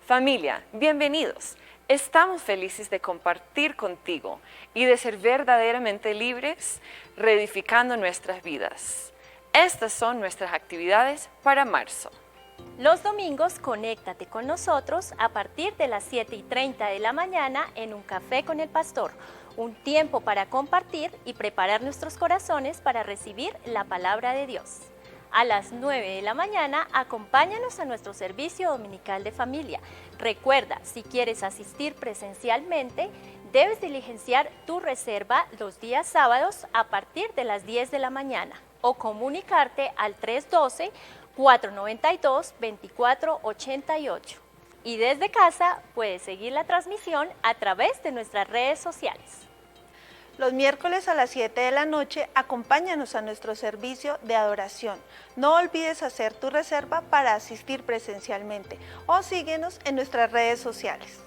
Familia, bienvenidos. Estamos felices de compartir contigo y de ser verdaderamente libres, reedificando nuestras vidas. Estas son nuestras actividades para marzo. Los domingos, conéctate con nosotros a partir de las 7:30 de la mañana en Un Café con el Pastor, un tiempo para compartir y preparar nuestros corazones para recibir la palabra de Dios. A las 9 de la mañana, acompáñanos a nuestro servicio dominical de familia. Recuerda, si quieres asistir presencialmente, debes diligenciar tu reserva los días sábados a partir de las 10 de la mañana o comunicarte al 312-492-2488. Y desde casa puedes seguir la transmisión a través de nuestras redes sociales. Los miércoles a las 7 de la noche, acompáñanos a nuestro servicio de adoración. No olvides hacer tu reserva para asistir presencialmente o síguenos en nuestras redes sociales.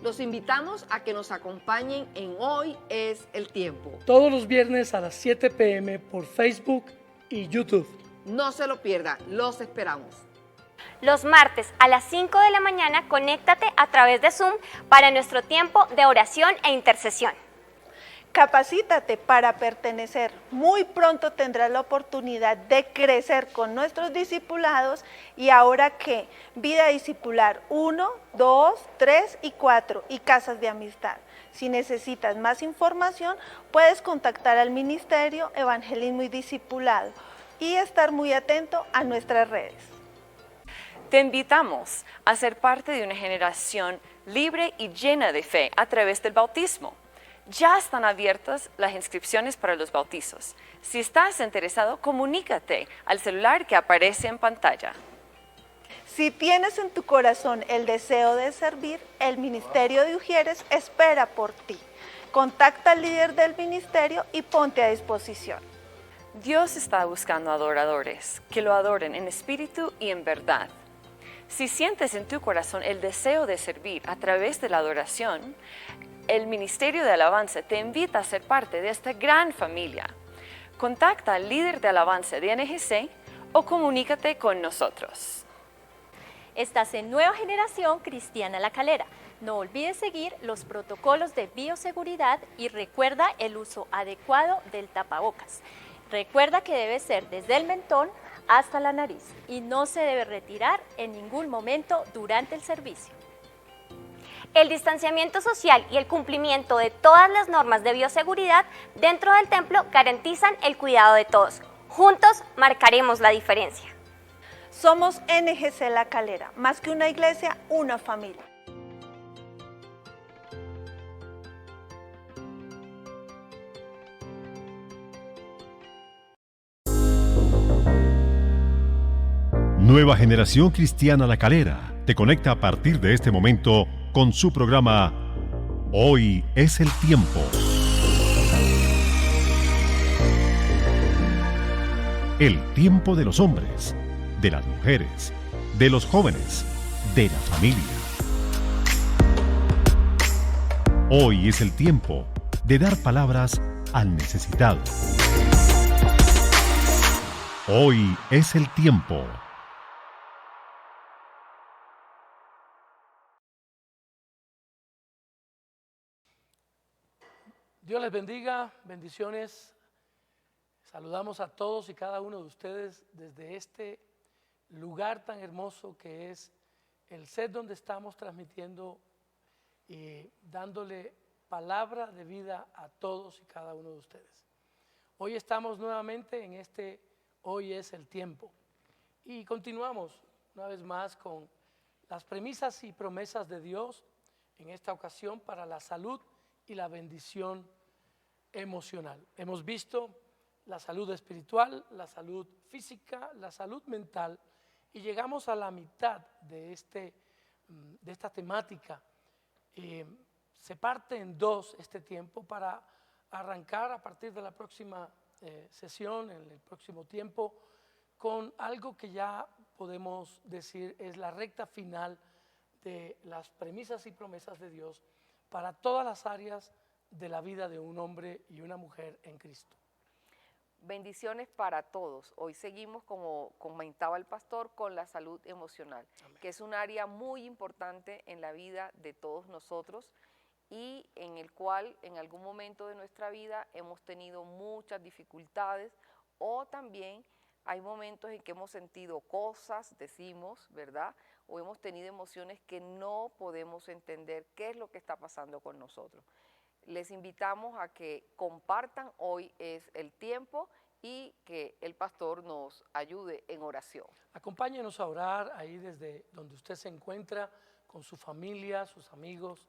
Los invitamos a que nos acompañen en Hoy es el Tiempo. Todos los viernes a las 7 p.m. por Facebook y YouTube. No se lo pierda, los esperamos. Los martes a las 5 de la mañana, conéctate a través de Zoom para nuestro tiempo de oración e intercesión. Capacítate para pertenecer. Muy pronto tendrás la oportunidad de crecer con nuestros discipulados. Y ahora que Vida Discipular 1, 2, 3 y 4 y Casas de Amistad. Si necesitas más información, puedes contactar al Ministerio Evangelismo y Discipulado y estar muy atento a nuestras redes. Te invitamos a ser parte de una generación libre y llena de fe a través del bautismo. Ya están abiertas las inscripciones para los bautizos. Si estás interesado, comunícate al celular que aparece en pantalla. Si tienes en tu corazón el deseo de servir, el Ministerio de Ujieres espera por ti. Contacta al líder del ministerio y ponte a disposición. Dios está buscando adoradores que lo adoren en espíritu y en verdad. Si sientes en tu corazón el deseo de servir a través de la adoración, el Ministerio de Alabanza te invita a ser parte de esta gran familia. Contacta al líder de alabanza de NGC o comunícate con nosotros. Estás en Nueva Generación Cristiana La Calera. No olvides seguir los protocolos de bioseguridad y recuerda el uso adecuado del tapabocas. Recuerda que debe ser desde el mentón hasta la nariz y no se debe retirar en ningún momento durante el servicio. El distanciamiento social y el cumplimiento de todas las normas de bioseguridad dentro del templo garantizan el cuidado de todos. Juntos marcaremos la diferencia. Somos NGC La Calera, más que una iglesia, una familia. Nueva Generación Cristiana La Calera te conecta a partir de este momento con su programa Hoy es el Tiempo. El tiempo de los hombres, de las mujeres, de los jóvenes, de la familia. Hoy es el tiempo de dar palabras al necesitado. Hoy es el tiempo. Dios les bendiga, bendiciones. Saludamos a todos y cada uno de ustedes desde este lugar tan hermoso que es el set donde estamos transmitiendo y dándole palabra de vida a todos y cada uno de ustedes. Hoy estamos nuevamente en este Hoy es el Tiempo y continuamos una vez más con las premisas y promesas de Dios, en esta ocasión para la salud y la bendición emocional. Hemos visto la salud espiritual, la salud física, la salud mental y llegamos a la mitad de esta temática. Se parte en dos este tiempo para arrancar a partir de la próxima sesión, en el próximo tiempo, con algo que ya podemos decir es la recta final de las premisas y promesas de Dios para todas las áreas de la vida de un hombre y una mujer en Cristo. Bendiciones para todos. Hoy seguimos, como comentaba el pastor, con la salud emocional, que es un área muy importante en la vida de todos nosotros y en el cual en algún momento de nuestra vida hemos tenido muchas dificultades o también hay momentos en que hemos sentido cosas, decimos, ¿verdad? O hemos tenido emociones que no podemos entender qué es lo que está pasando con nosotros. Les invitamos a que compartan, hoy es el tiempo, y que el pastor nos ayude en oración. Acompáñenos a orar ahí desde donde usted se encuentra, con su familia, sus amigos.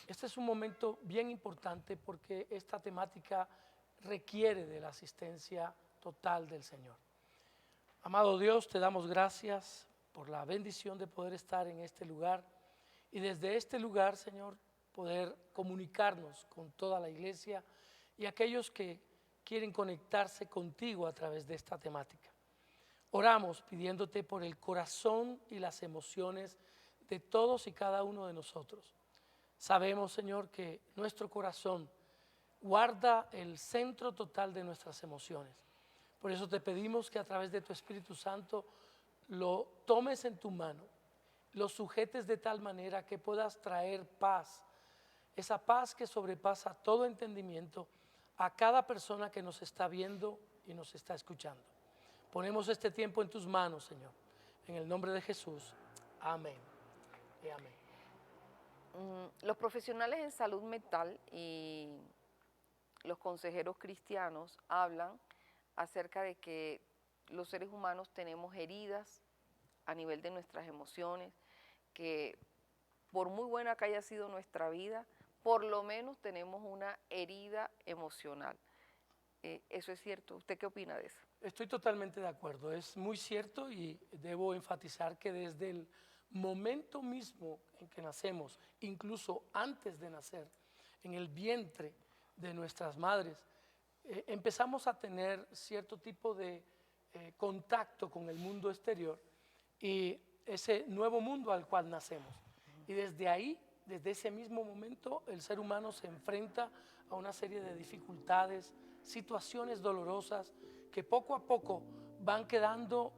Este es un momento bien importante porque esta temática requiere de la asistencia total del Señor. Amado Dios, te damos gracias por la bendición de poder estar en este lugar y desde este lugar, Señor, poder comunicarnos con toda la iglesia y aquellos que quieren conectarse contigo a través de esta temática. Oramos pidiéndote por el corazón y las emociones de todos y cada uno de nosotros. Sabemos, Señor, que nuestro corazón guarda el centro total de nuestras emociones. Por eso te pedimos que a través de tu Espíritu Santo lo tomes en tu mano, lo sujetes de tal manera que puedas traer paz, esa paz que sobrepasa todo entendimiento a cada persona que nos está viendo y nos está escuchando. Ponemos este tiempo en tus manos, Señor, en el nombre de Jesús. Amén y amén. Los profesionales en salud mental y los consejeros cristianos hablan acerca de que los seres humanos tenemos heridas a nivel de nuestras emociones, que por muy buena que haya sido nuestra vida, por lo menos tenemos una herida emocional. ¿Eso es cierto? ¿Usted qué opina de eso? Estoy totalmente de acuerdo, es muy cierto y debo enfatizar que desde el momento mismo en que nacemos, incluso antes de nacer, en el vientre de nuestras madres, empezamos a tener cierto tipo de contacto con el mundo exterior y ese nuevo mundo al cual nacemos. Y desde ahí, desde ese mismo momento, el ser humano se enfrenta a una serie de dificultades, situaciones dolorosas que poco a poco van quedando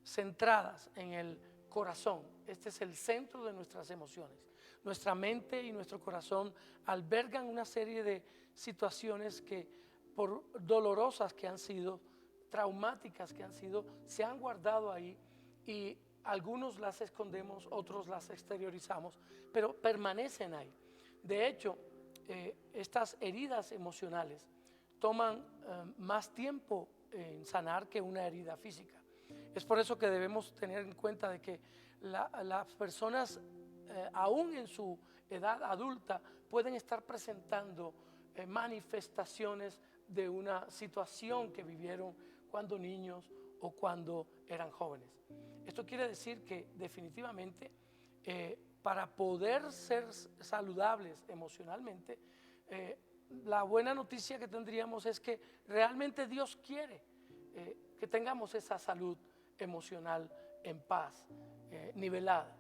centradas en el corazón. Este es el centro de nuestras emociones. Nuestra mente y nuestro corazón albergan una serie de situaciones que, por dolorosas que han sido, traumáticas que han sido, se han guardado ahí y algunos las escondemos, otros las exteriorizamos, pero permanecen ahí. De hecho, estas heridas emocionales toman más tiempo en sanar que una herida física. Es por eso que debemos tener en cuenta de que las personas, aún en su edad adulta, pueden estar presentando manifestaciones de una situación que vivieron cuando niños o cuando eran jóvenes. Esto quiere decir que definitivamente para poder ser saludables emocionalmente, la buena noticia que tendríamos es que realmente Dios quiere que tengamos esa salud emocional en paz, nivelada,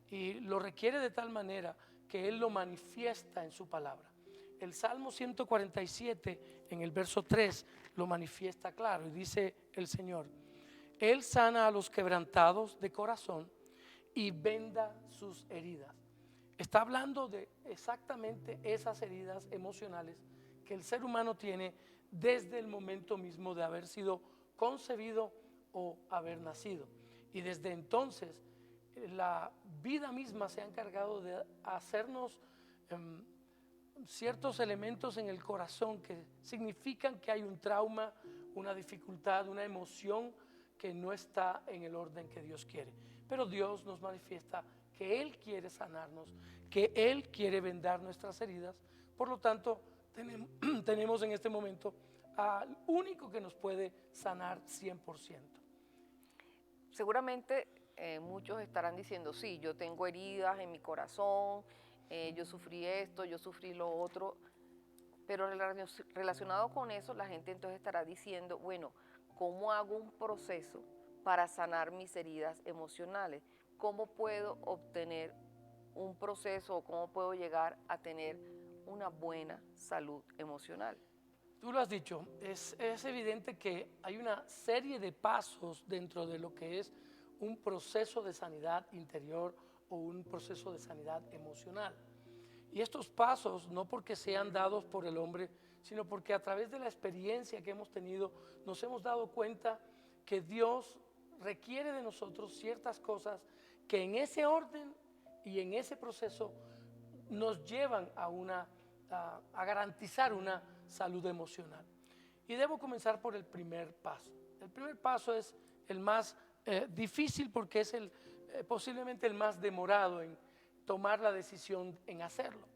y lo requiere de tal manera que Él lo manifiesta en su palabra. El Salmo 147 en el verso 3 lo manifiesta claro y dice el Señor: Él sana a los quebrantados de corazón y venda sus heridas. Está hablando de exactamente esas heridas emocionales que el ser humano tiene desde el momento mismo de haber sido concebido o haber nacido. Y desde entonces la vida misma se ha encargado de hacernos ciertos elementos en el corazón que significan que hay un trauma, una dificultad, una emoción que no está en el orden que Dios quiere. Pero Dios nos manifiesta que Él quiere sanarnos, que Él quiere vendar nuestras heridas. Por lo tanto, tenemos en este momento al único que nos puede sanar 100%. Seguramente muchos estarán diciendo, sí, yo tengo heridas en mi corazón, yo sufrí esto, yo sufrí lo otro, pero relacionado con eso, la gente entonces estará diciendo, bueno, ¿cómo hago un proceso para sanar mis heridas emocionales? ¿Cómo puedo obtener un proceso o cómo puedo llegar a tener una buena salud emocional? Tú lo has dicho, es evidente que hay una serie de pasos dentro de lo que es un proceso de sanidad interior o un proceso de sanidad emocional. Y estos pasos no porque sean dados por el hombre, sino porque a través de la experiencia que hemos tenido nos hemos dado cuenta que Dios requiere de nosotros ciertas cosas que en ese orden y en ese proceso nos llevan a garantizar una salud emocional. Y debo comenzar por el primer paso. El primer paso es el más difícil porque es posiblemente el más demorado en tomar la decisión en hacerlo.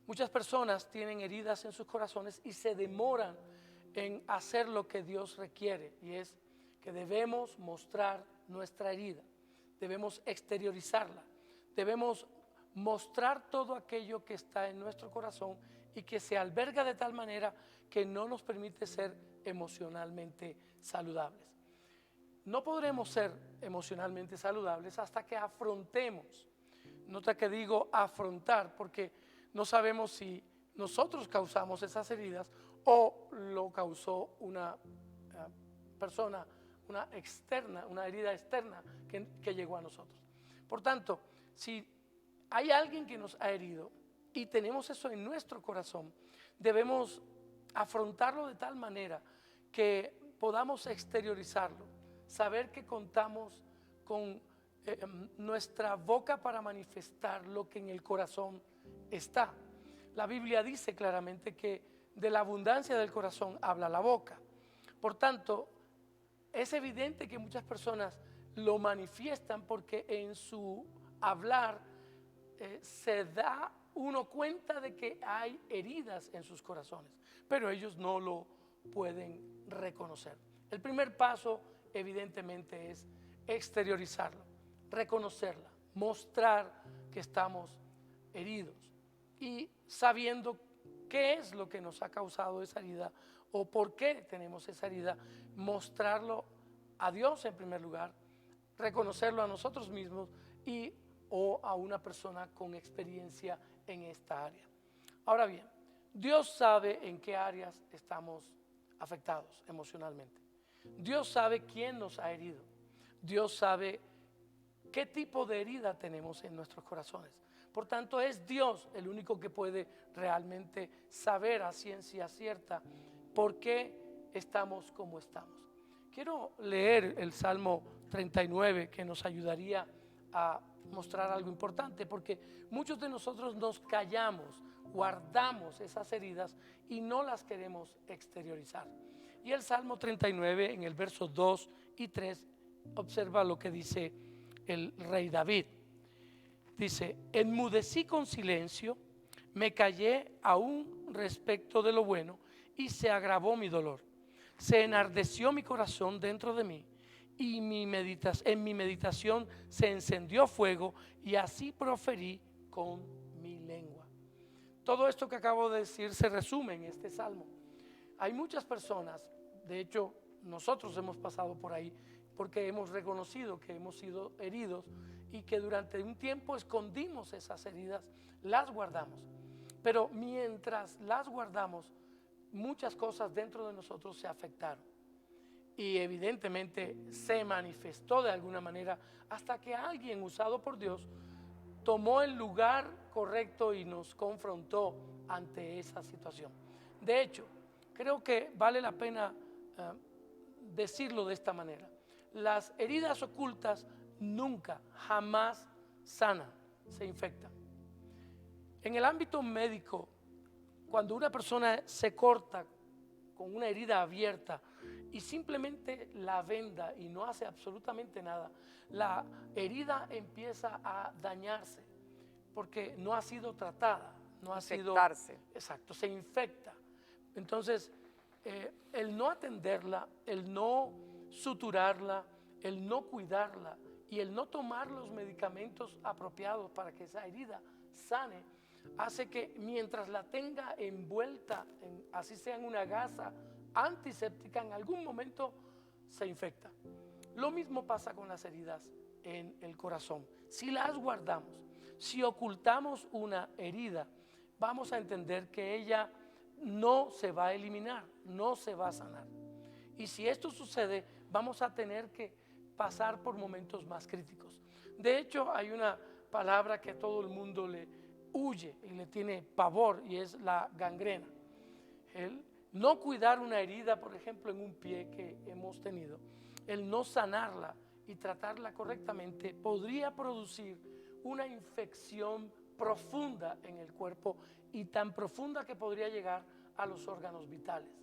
Muchas personas tienen heridas en sus corazones y se demoran en hacer lo que Dios requiere, y es que debemos mostrar nuestra herida, debemos exteriorizarla, debemos mostrar todo aquello que está en nuestro corazón y que se alberga de tal manera que no nos permite ser emocionalmente saludables. No podremos ser emocionalmente saludables hasta que afrontemos. Nota que digo afrontar porque no sabemos si nosotros causamos esas heridas o lo causó una persona, una herida externa que llegó a nosotros. Por tanto, si hay alguien que nos ha herido y tenemos eso en nuestro corazón, debemos afrontarlo de tal manera que podamos exteriorizarlo, saber que contamos con nuestra boca para manifestar lo que en el corazón está. La Biblia dice claramente que de la abundancia del corazón habla la boca. Por tanto, es evidente que muchas personas lo manifiestan porque en su hablar se da uno cuenta de que hay heridas en sus corazones, pero ellos no lo pueden reconocer. El primer paso evidentemente es exteriorizarlo, reconocerla, mostrar que estamos heridos y sabiendo qué es lo que nos ha causado esa herida o por qué tenemos esa herida, mostrarlo a Dios en primer lugar, reconocerlo a nosotros mismos o a una persona con experiencia en esta área. Ahora bien, Dios sabe en qué áreas estamos afectados emocionalmente. Dios sabe quién nos ha herido. Dios sabe qué tipo de herida tenemos en nuestros corazones. Por tanto, es Dios el único que puede realmente saber a ciencia cierta por qué estamos como estamos. Quiero leer el Salmo 39 que nos ayudaría a mostrar algo importante, porque muchos de nosotros nos callamos, guardamos esas heridas y no las queremos exteriorizar. Y el Salmo 39 en el verso 2 y 3 observa lo que dice el rey David. Dice: enmudecí con silencio, me callé aún respecto de lo bueno y se agravó mi dolor. Se enardeció mi corazón dentro de mí y en mi meditación se encendió fuego y así proferí con mi lengua. Todo esto que acabo de decir se resume en este salmo. Hay muchas personas, de hecho nosotros hemos pasado por ahí porque hemos reconocido que hemos sido heridos y que durante un tiempo escondimos esas heridas, las guardamos. Pero mientras las guardamos, muchas cosas dentro de nosotros se afectaron. Y evidentemente se manifestó de alguna manera hasta que alguien usado por Dios tomó el lugar correcto y nos confrontó ante esa situación. De hecho, creo que vale la pena decirlo de esta manera. Las heridas ocultas nunca, jamás sanan, se infectan. En el ámbito médico, cuando una persona se corta con una herida abierta y simplemente la venda y no hace absolutamente nada, la herida empieza a dañarse porque no ha sido tratada, no ha sido, exacto, se infecta. Entonces, el no atenderla, el no suturarla, el no cuidarla y el no tomar los medicamentos apropiados para que esa herida sane, hace que mientras la tenga envuelta, así sea en una gasa antiséptica, en algún momento se infecta. Lo mismo pasa con las heridas en el corazón. Si las guardamos, si ocultamos una herida, vamos a entender que ella no se va a eliminar, no se va a sanar. Y si esto sucede, vamos a tener que pasar por momentos más críticos. De hecho, hay una palabra que a todo el mundo le huye y le tiene pavor, y es la gangrena. El no cuidar una herida, por ejemplo, en un pie que hemos tenido, el no sanarla y tratarla correctamente podría producir una infección profunda en el cuerpo, y tan profunda que podría llegar a los órganos vitales.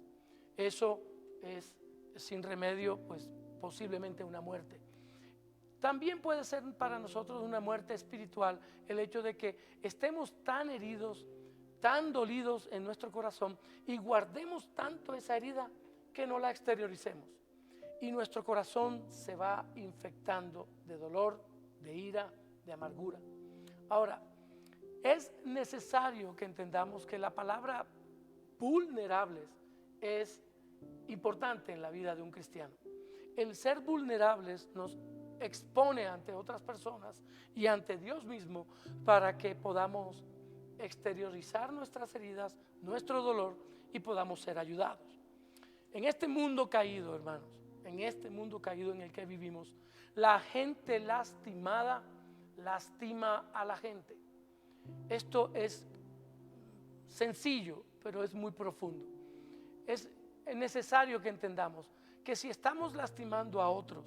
Eso es sin remedio, pues posiblemente una muerte. También puede ser para nosotros una muerte espiritual el hecho de que estemos tan heridos, tan dolidos en nuestro corazón, y guardemos tanto esa herida que no la exterioricemos. Y nuestro corazón se va infectando de dolor, de ira, de amargura. Ahora, es necesario que entendamos que la palabra vulnerables es importante en la vida de un cristiano. El ser vulnerables nos expone ante otras personas y ante Dios mismo para que podamos exteriorizar nuestras heridas, nuestro dolor, y podamos ser ayudados. En este mundo caído, hermanos, en este mundo caído en el que vivimos, la gente lastimada lastima a la gente. Esto es sencillo, pero es muy profundo. Es necesario que entendamos que si estamos lastimando a otros,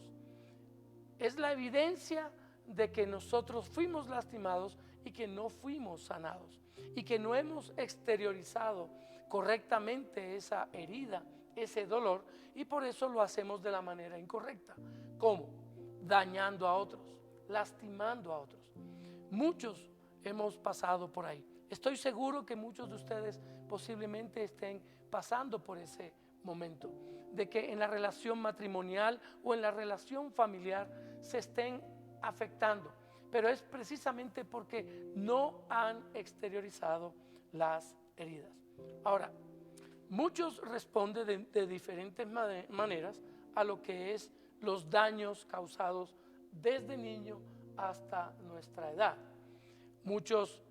es la evidencia de que nosotros fuimos lastimados y que no fuimos sanados, y que no hemos exteriorizado correctamente esa herida, ese dolor, y por eso lo hacemos de la manera incorrecta. ¿Cómo? Dañando a otros, lastimando a otros. Muchos hemos pasado por ahí. Estoy seguro que muchos de ustedes posiblemente estén pasando por ese momento, de que en la relación matrimonial o en la relación familiar se estén afectando, pero es precisamente porque no han exteriorizado las heridas. Ahora, muchos responden de diferentes maneras a lo que es los daños causados desde niño hasta nuestra edad. Muchos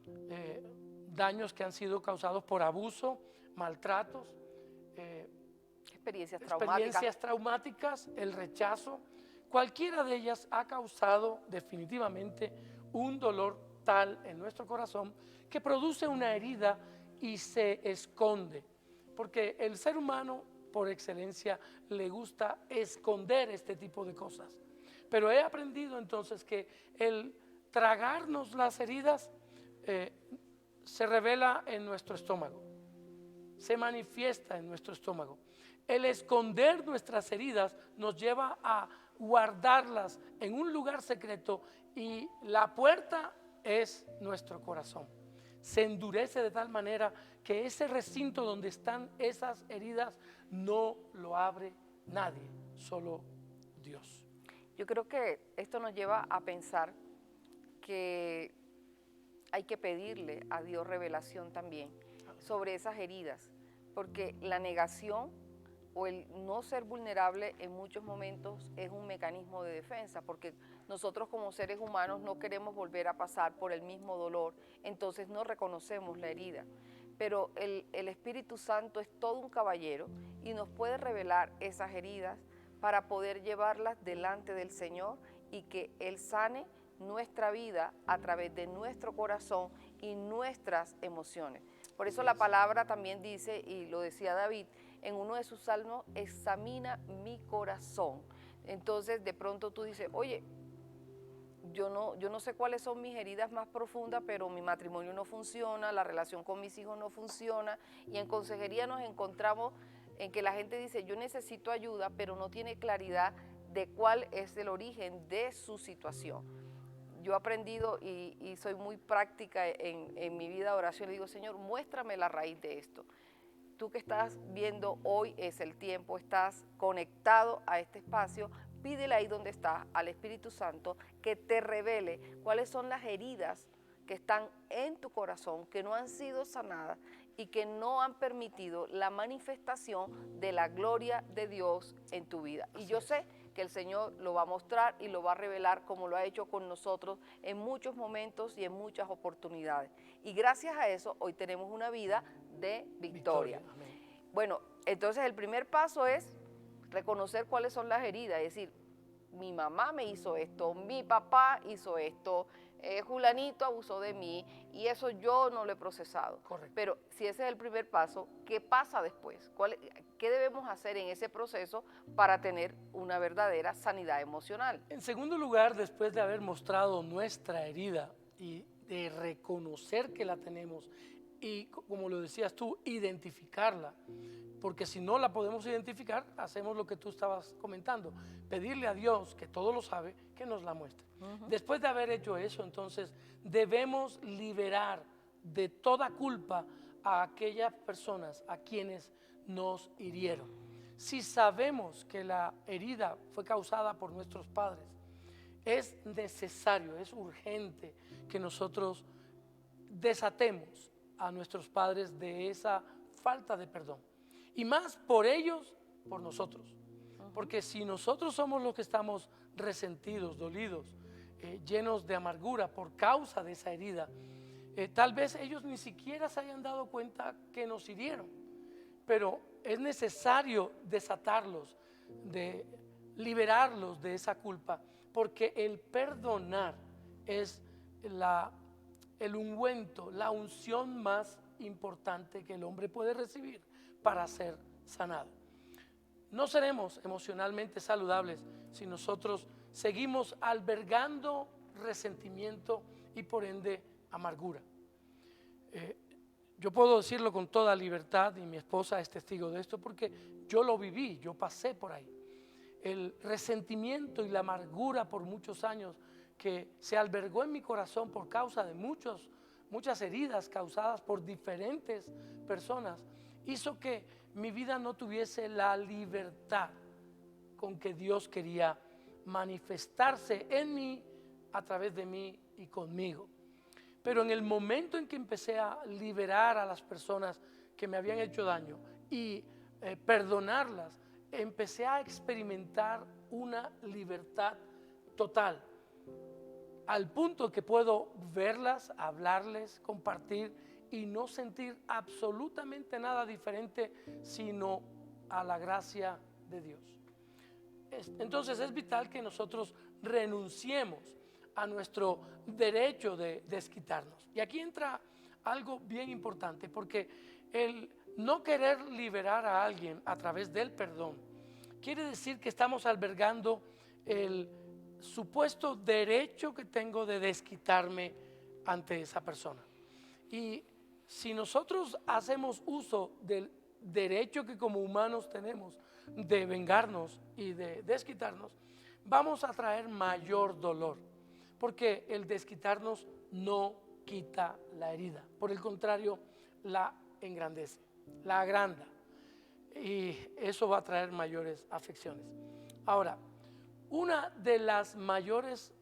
daños que han sido causados por abuso, maltratos, experiencias traumáticas, el rechazo. Cualquiera de ellas ha causado definitivamente un dolor tal en nuestro corazón que produce una herida y se esconde. Porque el ser humano, por excelencia, le gusta esconder este tipo de cosas. Pero he aprendido entonces que el tragarnos las heridas se revela en nuestro estómago, se manifiesta en nuestro estómago. El esconder nuestras heridas nos lleva a guardarlas en un lugar secreto, y la puerta es nuestro corazón. Se endurece de tal manera que ese recinto donde están esas heridas no lo abre nadie, solo Dios. Yo creo que esto nos lleva a pensar que hay que pedirle a Dios revelación también sobre esas heridas, porque la negación o el no ser vulnerable en muchos momentos es un mecanismo de defensa, porque nosotros como seres humanos no queremos volver a pasar por el mismo dolor, entonces no reconocemos la herida. Pero el Espíritu Santo es todo un caballero y nos puede revelar esas heridas para poder llevarlas delante del Señor y que Él sane nuestra vida a través de nuestro corazón y nuestras emociones. Por eso la palabra también dice, y lo decía David en uno de sus salmos, examina mi corazón. Entonces de pronto tú dices, oye, yo no sé cuáles son mis heridas más profundas, pero mi matrimonio no funciona, la relación con mis hijos no funciona, y en consejería nos encontramos en que la gente dice, yo necesito ayuda, pero no tiene claridad de cuál es el origen de su situación. Yo he aprendido y soy muy práctica en mi vida de oración, le digo, Señor, muéstrame la raíz de esto. Tú que estás viendo hoy es el tiempo, estás conectado a este espacio, pídele ahí donde estás al Espíritu Santo que te revele cuáles son las heridas que están en tu corazón, que no han sido sanadas y que no han permitido la manifestación de la gloria de Dios en tu vida. Y yo sé que el Señor lo va a mostrar y lo va a revelar como lo ha hecho con nosotros en muchos momentos y en muchas oportunidades. Y gracias a eso hoy tenemos una vida de victoria. Amén. Bueno, entonces el primer paso es reconocer cuáles son las heridas, es decir, mi mamá me hizo esto, mi papá hizo esto, Julanito abusó de mí y eso yo no lo he procesado. Correcto. Pero si ese es el primer paso, ¿qué pasa después? ¿Qué debemos hacer en ese proceso para tener una verdadera sanidad emocional? En segundo lugar, después de haber mostrado nuestra herida y de reconocer que la tenemos y, como lo decías tú, identificarla, porque si no la podemos identificar, hacemos lo que tú estabas comentando, pedirle a Dios, que todo lo sabe, que nos la muestre. Después de haber hecho eso, entonces debemos liberar de toda culpa a aquellas personas a quienes nos hirieron. Si sabemos que la herida fue causada por nuestros padres, es necesario, es urgente que nosotros desatemos a nuestros padres de esa falta de perdón. Y más por ellos, por nosotros. Porque si nosotros somos los que estamos resentidos, dolidos, llenos de amargura por causa de esa herida, tal vez ellos ni siquiera se hayan dado cuenta que nos hirieron. Pero es necesario desatarlos, de liberarlos de esa culpa, porque el perdonar es el ungüento, la unción más importante que el hombre puede recibir para ser sanado. No seremos emocionalmente saludables si nosotros seguimos albergando resentimiento y por ende amargura. Yo puedo decirlo con toda libertad y mi esposa es testigo de esto porque yo lo viví, yo pasé por ahí. El resentimiento y la amargura por muchos años que se albergó en mi corazón por causa de muchas heridas causadas por diferentes personas, hizo que mi vida no tuviese la libertad con que Dios quería manifestarse en mí, a través de mí y conmigo. Pero en el momento en que empecé a liberar a las personas que me habían hecho daño y perdonarlas, empecé a experimentar una libertad total, al punto que puedo verlas, hablarles, compartir y no sentir absolutamente nada diferente sino a la gracia de Dios. Entonces es vital que nosotros renunciemos a nuestro derecho de desquitarnos. Y aquí entra algo bien importante, porque el no querer liberar a alguien a través del perdón quiere decir que estamos albergando el supuesto derecho que tengo de desquitarme ante esa persona. Y si nosotros hacemos uso del derecho que como humanos tenemos de vengarnos y de desquitarnos, vamos a traer mayor dolor, porque el desquitarnos no quita la herida, por el contrario, la engrandece, la agranda, y eso va a traer mayores afecciones. Ahora, una de las mayores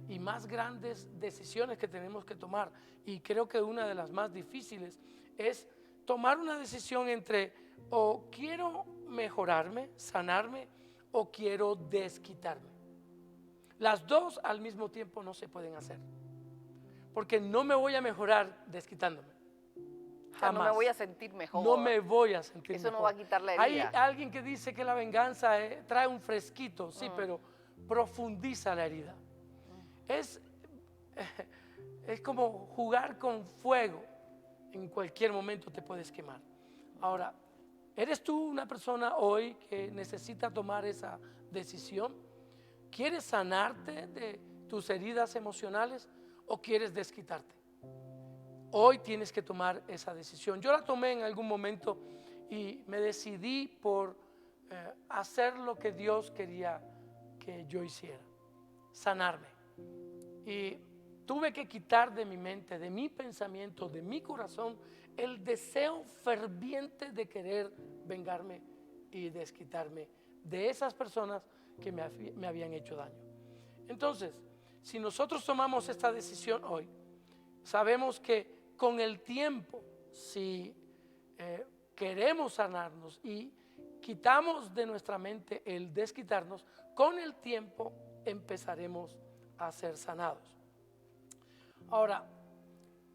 y más grandes decisiones que tenemos que tomar, y creo que una de las más difíciles, es tomar una decisión entre o quiero mejorarme, sanarme, o quiero desquitarme. Las dos al mismo tiempo no se pueden hacer, porque no me voy a mejorar desquitándome. Jamás. No me voy a sentir mejor. No me voy a sentir Eso mejor. no va a quitar la Hay herida. alguien que dice que la venganza trae un fresquito, sí, pero profundiza la herida. Es como jugar con fuego. En cualquier momento te puedes quemar. Ahora, ¿eres tú una persona hoy que necesita tomar esa decisión? ¿Quieres sanarte de tus heridas emocionales o quieres desquitarte? Hoy tienes que tomar esa decisión. Yo la tomé en algún momento y me decidí por hacer lo que Dios quería que yo hiciera, sanarme. Y tuve que quitar de mi mente, de mi pensamiento, de mi corazón, el deseo ferviente de querer vengarme y desquitarme de esas personas que me habían hecho daño. Entonces, si nosotros tomamos esta decisión hoy, sabemos que con el tiempo, si queremos sanarnos y quitamos de nuestra mente el desquitarnos, con el tiempo empezaremos a ser sanados. Ahora,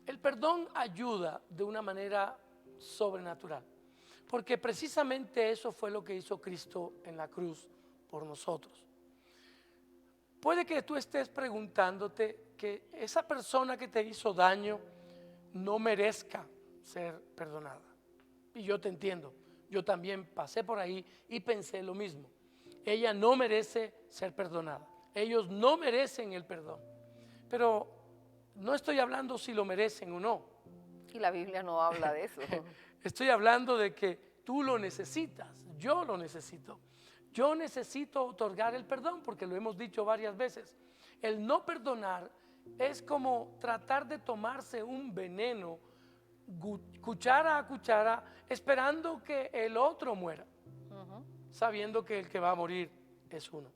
el perdón ayuda de una manera sobrenatural, porque precisamente eso fue lo que hizo Cristo en la cruz por nosotros. Puede que tú estés preguntándote que esa persona que te hizo daño no merezca ser perdonada. Y yo te entiendo, yo también pasé por ahí y pensé lo mismo. Ella no merece ser perdonada, ellos no merecen el perdón. Pero no estoy hablando si lo merecen o no. Y la Biblia no habla de eso. Estoy hablando de que tú lo necesitas, yo lo necesito. Yo necesito otorgar el perdón, porque lo hemos dicho varias veces. El no perdonar es como tratar de tomarse un veneno cuchara a cuchara, esperando que el otro muera, sabiendo que el que va a morir es uno.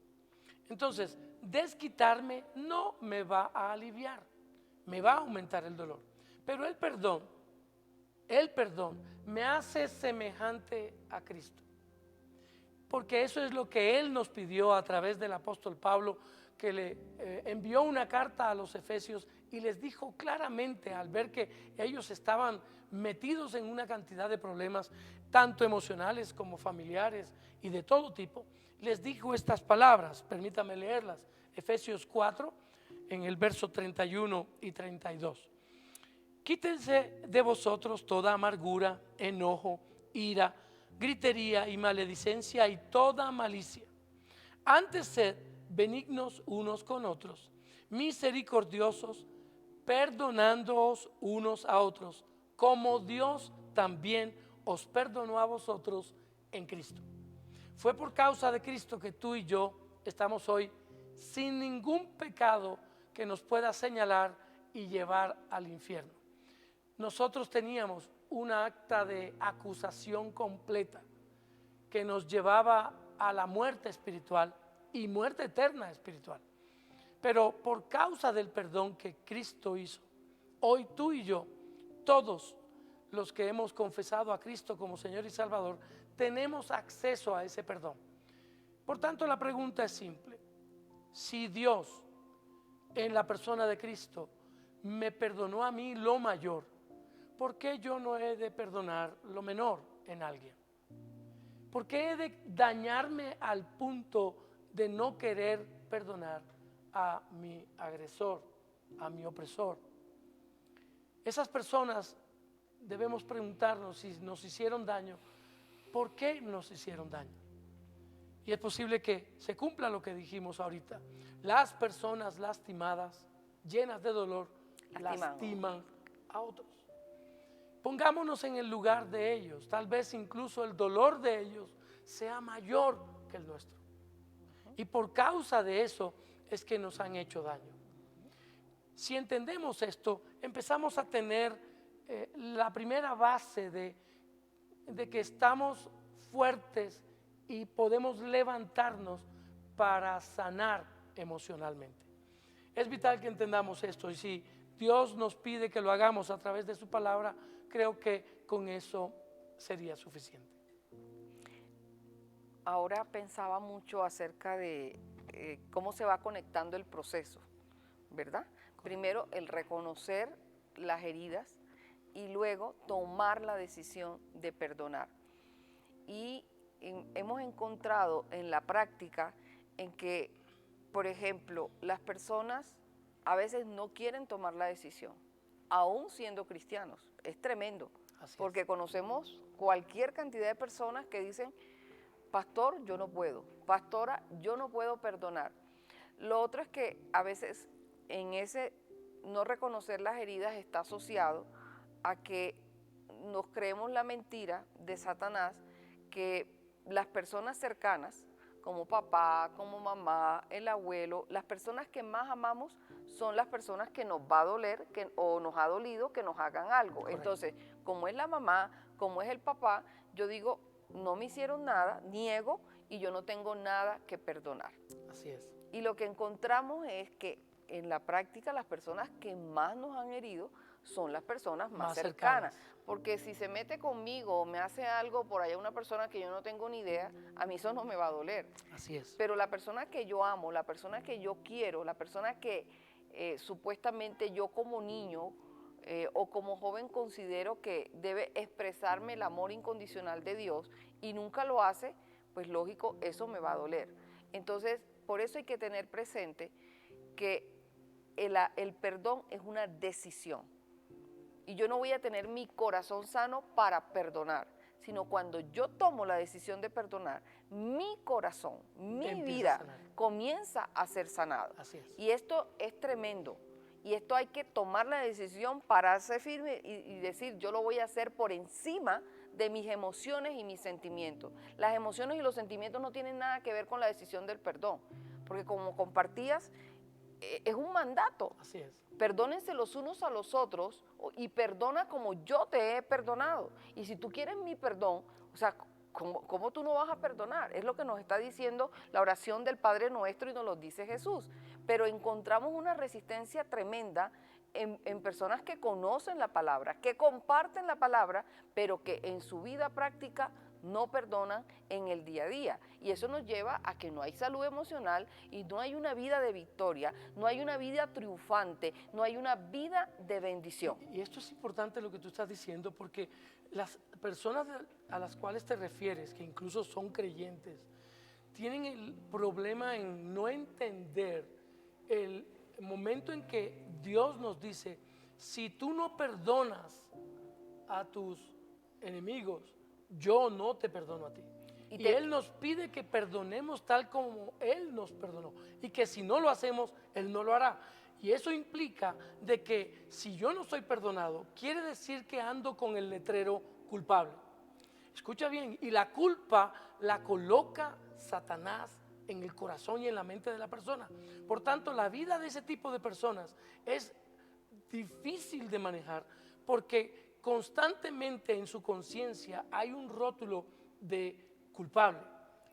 Entonces, desquitarme no me va a aliviar, me va a aumentar el dolor. Pero el perdón me hace semejante a Cristo. Porque eso es lo que Él nos pidió a través del apóstol Pablo, que le envió una carta a los Efesios y les dijo claramente, al ver que ellos estaban metidos en una cantidad de problemas, tanto emocionales como familiares y de todo tipo, les dijo estas palabras, permítame leerlas, Efesios 4, en el verso 31 y 32. Quítense de vosotros toda amargura, enojo, ira, gritería y maledicencia y toda malicia. Antes sed benignos unos con otros, misericordiosos, perdonándoos unos a otros, como Dios también os perdonó a vosotros en Cristo. Fue por causa de Cristo que tú y yo estamos hoy sin ningún pecado que nos pueda señalar y llevar al infierno. Nosotros teníamos una acta de acusación completa que nos llevaba a la muerte espiritual y muerte eterna espiritual. Pero por causa del perdón que Cristo hizo, hoy tú y yo, todos los que hemos confesado a Cristo como Señor y Salvador, tenemos acceso a ese perdón. Por tanto, la pregunta es simple: si Dios, en la persona de Cristo, me perdonó a mí lo mayor, ¿por qué yo no he de perdonar lo menor en alguien? ¿Por qué he de dañarme al punto de no querer perdonar a mi agresor, a mi opresor? Esas personas debemos preguntarnos si nos hicieron daño, ¿por qué nos hicieron daño? Y es posible que se cumpla lo que dijimos ahorita. Las personas lastimadas, llenas de dolor, lastiman a otros. Pongámonos en el lugar de ellos. Tal vez incluso el dolor de ellos sea mayor que el nuestro. Y por causa de eso es que nos han hecho daño. Si entendemos esto, empezamos a tener la primera base de que estamos fuertes y podemos levantarnos para sanar emocionalmente. Es vital que entendamos esto, y si Dios nos pide que lo hagamos a través de su palabra, creo que con eso sería suficiente. Ahora pensaba mucho acerca de cómo se va conectando el proceso, ¿verdad? Primero el reconocer las heridas y luego tomar la decisión de perdonar. Y hemos encontrado en la práctica en que, por ejemplo, las personas a veces no quieren tomar la decisión, aún siendo cristianos. Es tremendo, porque conocemos cualquier cantidad de personas que dicen: pastor, yo no puedo, pastora, yo no puedo perdonar. Lo otro es que a veces en ese no reconocer las heridas está asociado a que nos creemos la mentira de Satanás, que las personas cercanas, como papá, como mamá, el abuelo, las personas que más amamos son las personas que nos va a doler o nos ha dolido que nos hagan algo. Correcto. Entonces, como es la mamá, como es el papá, yo digo: no me hicieron nada, niego, y yo no tengo nada que perdonar. Así es. Y lo que encontramos es que en la práctica las personas que más nos han herido son las personas más Más cercanas. cercanas. Porque si se mete conmigo o me hace algo por allá una persona que yo no tengo ni idea, a mí eso no me va a doler. Así es. Pero la persona que yo amo, la persona que yo quiero, la persona que supuestamente yo como niño o como joven considero que debe expresarme el amor incondicional de Dios y nunca lo hace, pues lógico, eso me va a doler. Entonces, por eso hay que tener presente que el perdón es una decisión. Y yo no voy a tener mi corazón sano para perdonar, sino cuando yo tomo la decisión de perdonar, mi corazón, mi Empieza a vida sanar. comienza a ser sanado. Así es. Y esto es tremendo. Y esto hay que tomar la decisión, pararse firme y decir, yo lo voy a hacer por encima de mis emociones y mis sentimientos. Las emociones y los sentimientos no tienen nada que ver con la decisión del perdón, porque como compartías, es un mandato. Así es. Perdónense los unos a los otros y perdona como yo te he perdonado. Y si tú quieres mi perdón, o sea, ¿cómo tú no vas a perdonar? Es lo que nos está diciendo la oración del Padre Nuestro y nos lo dice Jesús. Pero encontramos una resistencia tremenda en personas que conocen la palabra, que comparten la palabra, pero que en su vida práctica no perdonan en el día a día. Y eso nos lleva a que no hay salud emocional y no hay una vida de victoria, no hay una vida triunfante, no hay una vida de bendición. Y esto es importante lo que tú estás diciendo, porque las personas a las cuales te refieres, que incluso son creyentes, tienen el problema en no entender el momento en que Dios nos dice, si tú no perdonas a tus enemigos, yo no te perdono a ti. Y Él nos pide que perdonemos tal como Él nos perdonó. Y que si no lo hacemos, Él no lo hará. Y eso implica de que si yo no soy perdonado, quiere decir que ando con el letrero culpable. Escucha bien, y la culpa la coloca Satanás en el corazón y en la mente de la persona. Por tanto, la vida de ese tipo de personas es difícil de manejar porque constantemente en su conciencia hay un rótulo de culpable,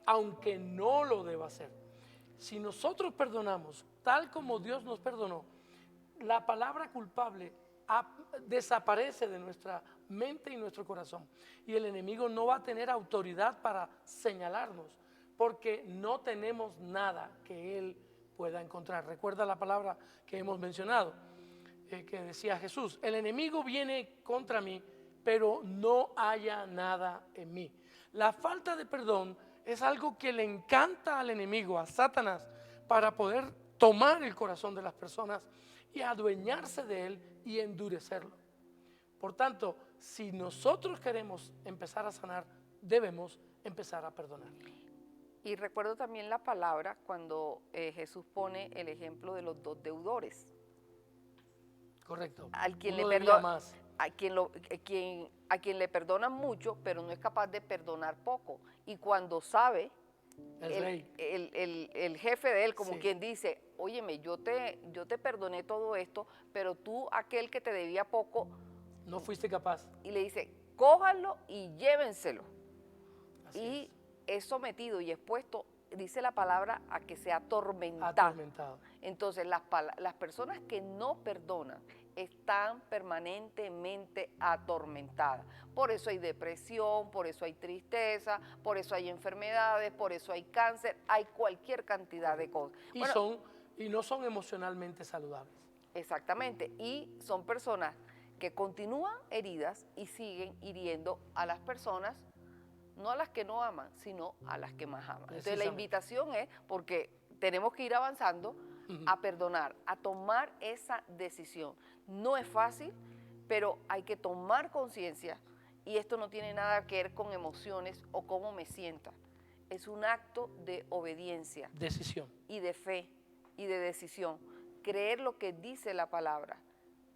aunque no lo deba hacer. Si nosotros perdonamos tal como Dios nos perdonó, la palabra culpable desaparece de nuestra mente y nuestro corazón. Y el enemigo no va a tener autoridad para señalarnos, porque no tenemos nada que él pueda encontrar. Recuerda la palabra que hemos mencionado, que decía Jesús, el enemigo viene contra mí, pero no haya nada en mí. La falta de perdón es algo que le encanta al enemigo, a Satanás, para poder tomar el corazón de las personas y adueñarse de él y endurecerlo. Por tanto, si nosotros queremos empezar a sanar, debemos empezar a perdonar. Y recuerdo también la palabra cuando Jesús pone el ejemplo de los dos deudores. Correcto. Al quien Uno le debía perdona, más. a quien le perdonan mucho, pero no es capaz de perdonar poco. Y cuando sabe, El rey. el jefe de él, como Sí. quien dice, óyeme, yo te perdoné todo esto, pero tú, aquel que te debía poco, No fuiste capaz. y le dice, cójanlo y llévenselo. Así Y es sometido y expuesto, dice la palabra, a que sea atormentado. Atormentado. Entonces, las personas que no perdonan están permanentemente atormentadas. Por eso hay depresión, por eso hay tristeza, por eso hay enfermedades, por eso hay cáncer, hay cualquier cantidad de cosas. Y, Bueno, no son emocionalmente saludables. exactamente, y son personas que continúan heridas y siguen hiriendo a las personas, no a las que no aman, sino a las que más aman. Entonces la Precisamente. invitación es, porque tenemos que ir avanzando, a perdonar, a tomar esa decisión. No es fácil, pero hay que tomar conciencia y esto no tiene nada que ver con emociones o cómo me sienta. Es un acto de obediencia Decisión. y de fe y de decisión. Creer lo que dice la palabra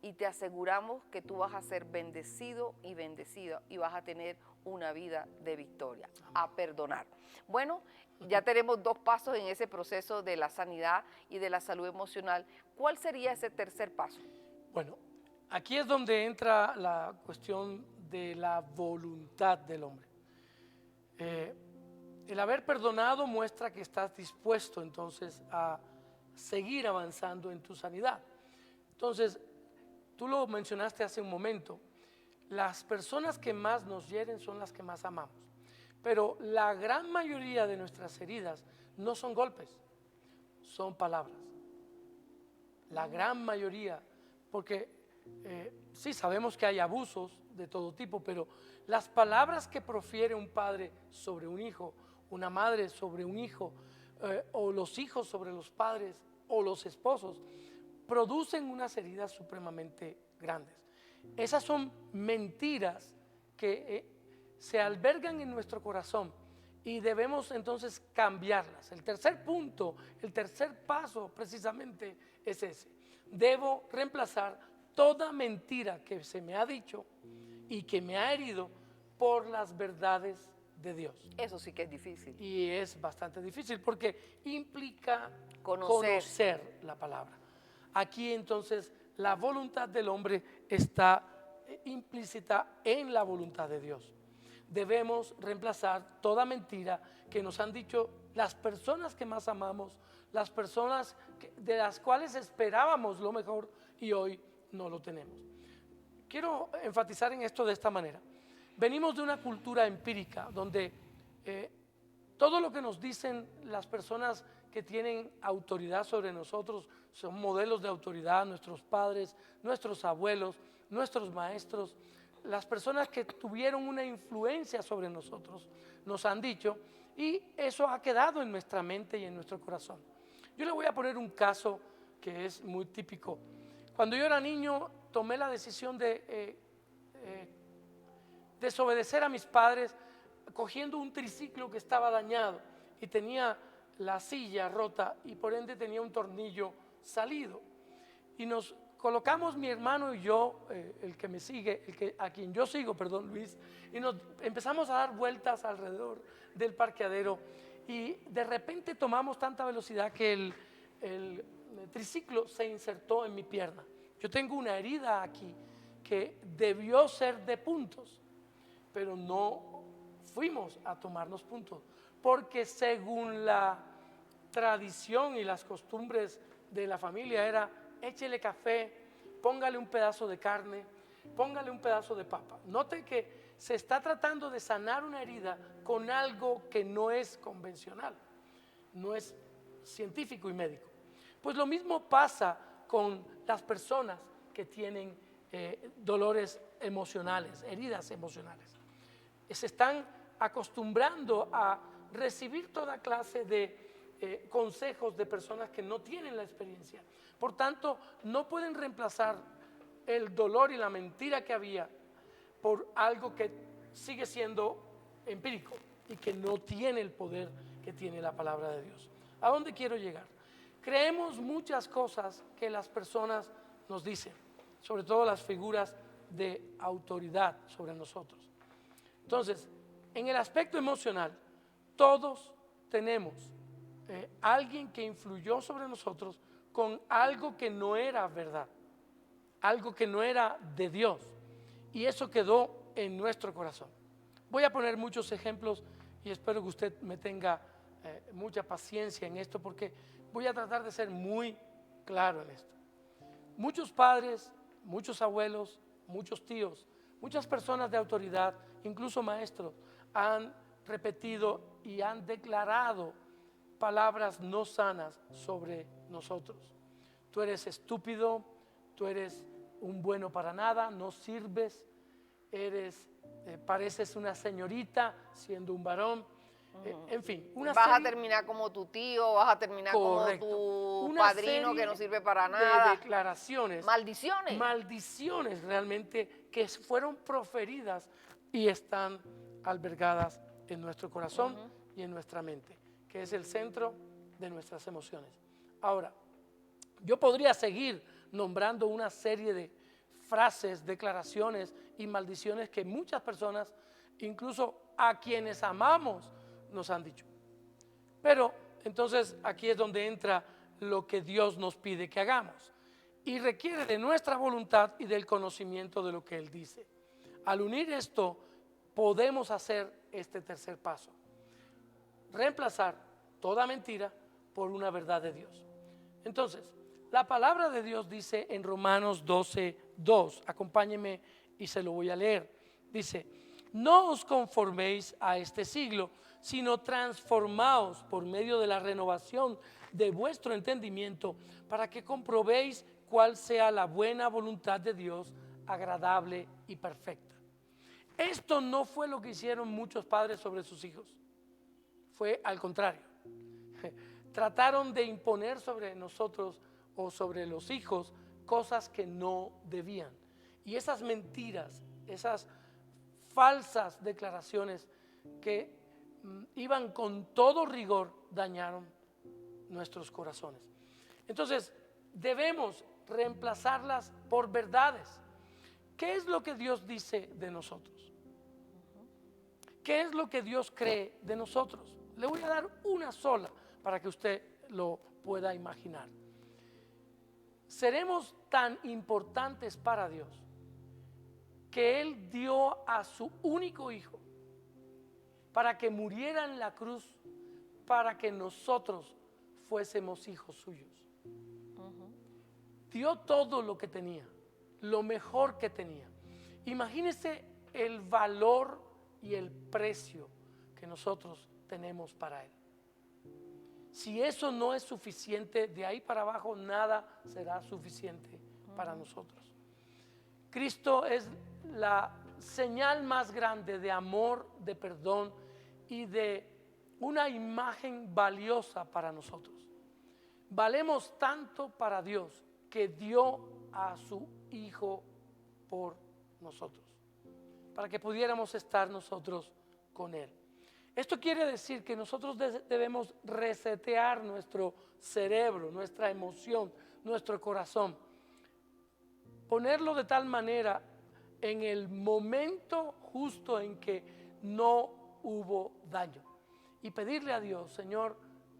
y te aseguramos que tú vas a ser bendecido y bendecida y vas a tener una vida de victoria, a perdonar. Bueno, ya tenemos 2 pasos en ese proceso de la sanidad y de la salud emocional. ¿Cuál sería ese tercer paso? Bueno, aquí es donde entra la cuestión de la voluntad del hombre. El haber perdonado muestra que estás dispuesto entonces a seguir avanzando en tu sanidad. Entonces, tú lo mencionaste hace un momento, las personas que más nos hieren son las que más amamos. Pero la gran mayoría de nuestras heridas no son golpes, son palabras. La gran mayoría, porque sí sabemos que hay abusos de todo tipo, pero las palabras que profiere un padre sobre un hijo, una madre sobre un hijo, o los hijos sobre los padres, o los esposos, producen unas heridas supremamente grandes. Esas son mentiras que se albergan en nuestro corazón y debemos entonces cambiarlas. El tercer punto, el tercer paso precisamente es ese. Debo reemplazar toda mentira que se me ha dicho y que me ha herido por las verdades de Dios. Eso sí que es difícil. Y es bastante difícil porque implica Conocer. conocer la palabra. Aquí entonces la voluntad del hombre está implícita en la voluntad de Dios. Debemos reemplazar toda mentira que nos han dicho las personas que más amamos, las personas de las cuales esperábamos lo mejor y hoy no lo tenemos. Quiero enfatizar en esto de esta manera. Venimos de una cultura empírica donde todo lo que nos dicen las personas que tienen autoridad sobre nosotros son modelos de autoridad, nuestros padres, nuestros abuelos, nuestros maestros, las personas que tuvieron una influencia sobre nosotros nos han dicho, y eso ha quedado en nuestra mente y en nuestro corazón. Yo le voy a poner un caso que es muy típico. Cuando yo era niño tomé la decisión de desobedecer a mis padres cogiendo un triciclo que estaba dañado y tenía la silla rota y por ende tenía un tornillo salido. Y nos colocamos mi hermano y yo, el que me sigue, a quien yo sigo, perdón, Luis, y nos empezamos a dar vueltas alrededor del parqueadero y de repente tomamos tanta velocidad que el triciclo se insertó en mi pierna. Yo tengo una herida aquí que debió ser de puntos, pero no fuimos a tomarnos puntos, porque según la tradición y las costumbres de la familia era: échele café, póngale un pedazo de carne, póngale un pedazo de papa. Note que se está tratando de sanar una herida con algo que no es convencional, no es científico y médico. Pues lo mismo pasa con las personas que tienen dolores emocionales, heridas emocionales. Se están acostumbrando a recibir toda clase de consejos de personas que no tienen la experiencia. Por tanto, no pueden reemplazar el dolor y la mentira que había por algo que sigue siendo empírico y que no tiene el poder que tiene la palabra de Dios. ¿A dónde quiero llegar? Creemos muchas cosas que las personas nos dicen, sobre todo las figuras de autoridad sobre nosotros. Entonces, en el aspecto emocional, todos tenemos alguien que influyó sobre nosotros con algo que no era verdad, algo que no era de Dios, y eso quedó en nuestro corazón. Voy a poner muchos ejemplos y espero que usted me tenga mucha paciencia en esto, porque voy a tratar de ser muy claro en esto. Muchos padres, muchos abuelos, muchos tíos, muchas personas de autoridad, incluso maestros, han repetido y han declarado palabras no sanas sobre nosotros. Tú eres estúpido, tú eres un bueno para nada, no sirves, pareces una señorita siendo un varón. En fin, vas a terminar como tu tío, vas a terminar correcto, como tu una padrino que no sirve para nada. De declaraciones, maldiciones realmente que fueron proferidas y están albergadas en nuestro corazón y en nuestra mente, que es el centro de nuestras emociones. Ahora, yo podría seguir nombrando una serie de frases, declaraciones y maldiciones que muchas personas, incluso a quienes amamos, nos han dicho. Pero entonces aquí es donde entra lo que Dios nos pide que hagamos y requiere de nuestra voluntad y del conocimiento de lo que Él dice. Al unir esto, podemos hacer este tercer paso: reemplazar toda mentira por una verdad de Dios. Entonces, La palabra de Dios dice en Romanos 12:2, acompáñenme y se lo voy a leer. Dice, no os conforméis a este siglo, sino transformaos por medio de la renovación de vuestro entendimiento, para que comprobéis cuál sea la buena voluntad de Dios, agradable y perfecta. Esto no fue lo que hicieron muchos padres sobre sus hijos, fue al contrario. Trataron de imponer sobre nosotros o sobre los hijos cosas que no debían. Y esas mentiras, esas falsas declaraciones que iban con todo rigor, dañaron nuestros corazones. Entonces, debemos reemplazarlas por verdades. ¿Qué es lo que Dios dice de nosotros? ¿Qué es lo que Dios cree de nosotros? Le voy a dar una sola para que usted lo pueda imaginar. Seremos tan importantes para Dios que Él dio a su único hijo para que muriera en la cruz, para que nosotros fuésemos hijos suyos. Dio todo lo que tenía, lo mejor que tenía. Imagínese el valor y el precio que nosotros tenemos para Él. Si eso no es suficiente, de ahí para abajo nada será suficiente para nosotros. Cristo es la señal más grande de amor, de perdón y de una imagen valiosa para nosotros. Valemos tanto para Dios que dio a su Hijo por nosotros, para que pudiéramos estar nosotros con Él. Esto quiere decir que nosotros debemos resetear nuestro cerebro, nuestra emoción, nuestro corazón, ponerlo de tal manera en el momento justo en que no hubo daño y pedirle a Dios, Señor,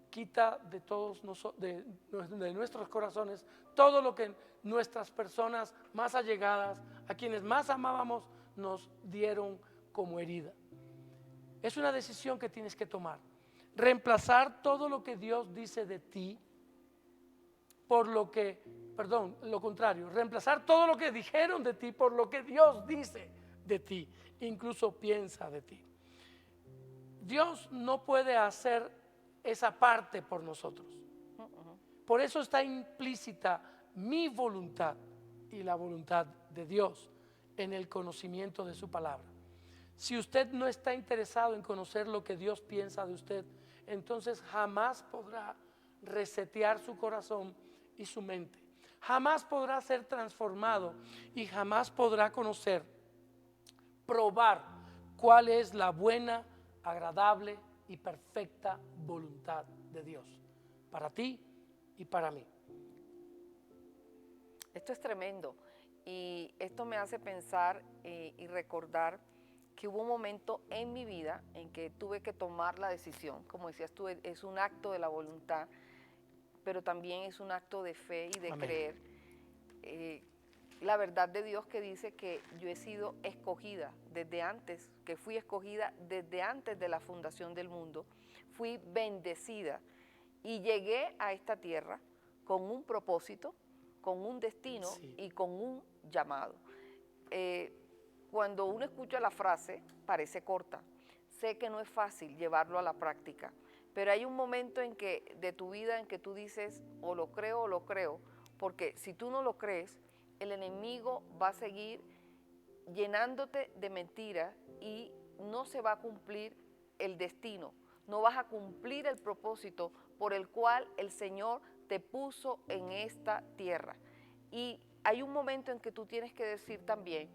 quita de todos de nuestros corazones todo lo que nuestras personas más allegadas, a quienes más amábamos, nos dieron como herida. Es una decisión que tienes que tomar. Reemplazar todo lo que Dios dice de ti por lo contrario, reemplazar todo lo que dijeron de ti por lo que Dios dice de ti, incluso piensa de ti. Dios no puede hacer esa parte por nosotros. Por eso está implícita mi voluntad y la voluntad de Dios en el conocimiento de su palabra. Si usted no está interesado en conocer lo que Dios piensa de usted, entonces jamás podrá resetear su corazón y su mente. Jamás podrá ser transformado y jamás podrá conocer, probar cuál es la buena, agradable y perfecta voluntad de Dios para ti y para mí. Esto es tremendo y esto me hace pensar y recordar que hubo un momento en mi vida en que tuve que tomar la decisión. Como decías tú, es un acto de la voluntad, pero también es un acto de fe y de Amén. creer. La verdad de Dios que dice que yo he sido escogida desde antes, que fui escogida desde antes de la fundación del mundo, fui bendecida y llegué a esta tierra con un propósito, con un destino y con un llamado. Cuando uno escucha la frase, parece corta. Sé que no es fácil llevarlo a la práctica, pero hay un momento de tu vida en que tú dices, o lo creo, porque si tú no lo crees, el enemigo va a seguir llenándote de mentiras y no se va a cumplir el destino, no vas a cumplir el propósito por el cual el Señor te puso en esta tierra. Y hay un momento en que tú tienes que decir también,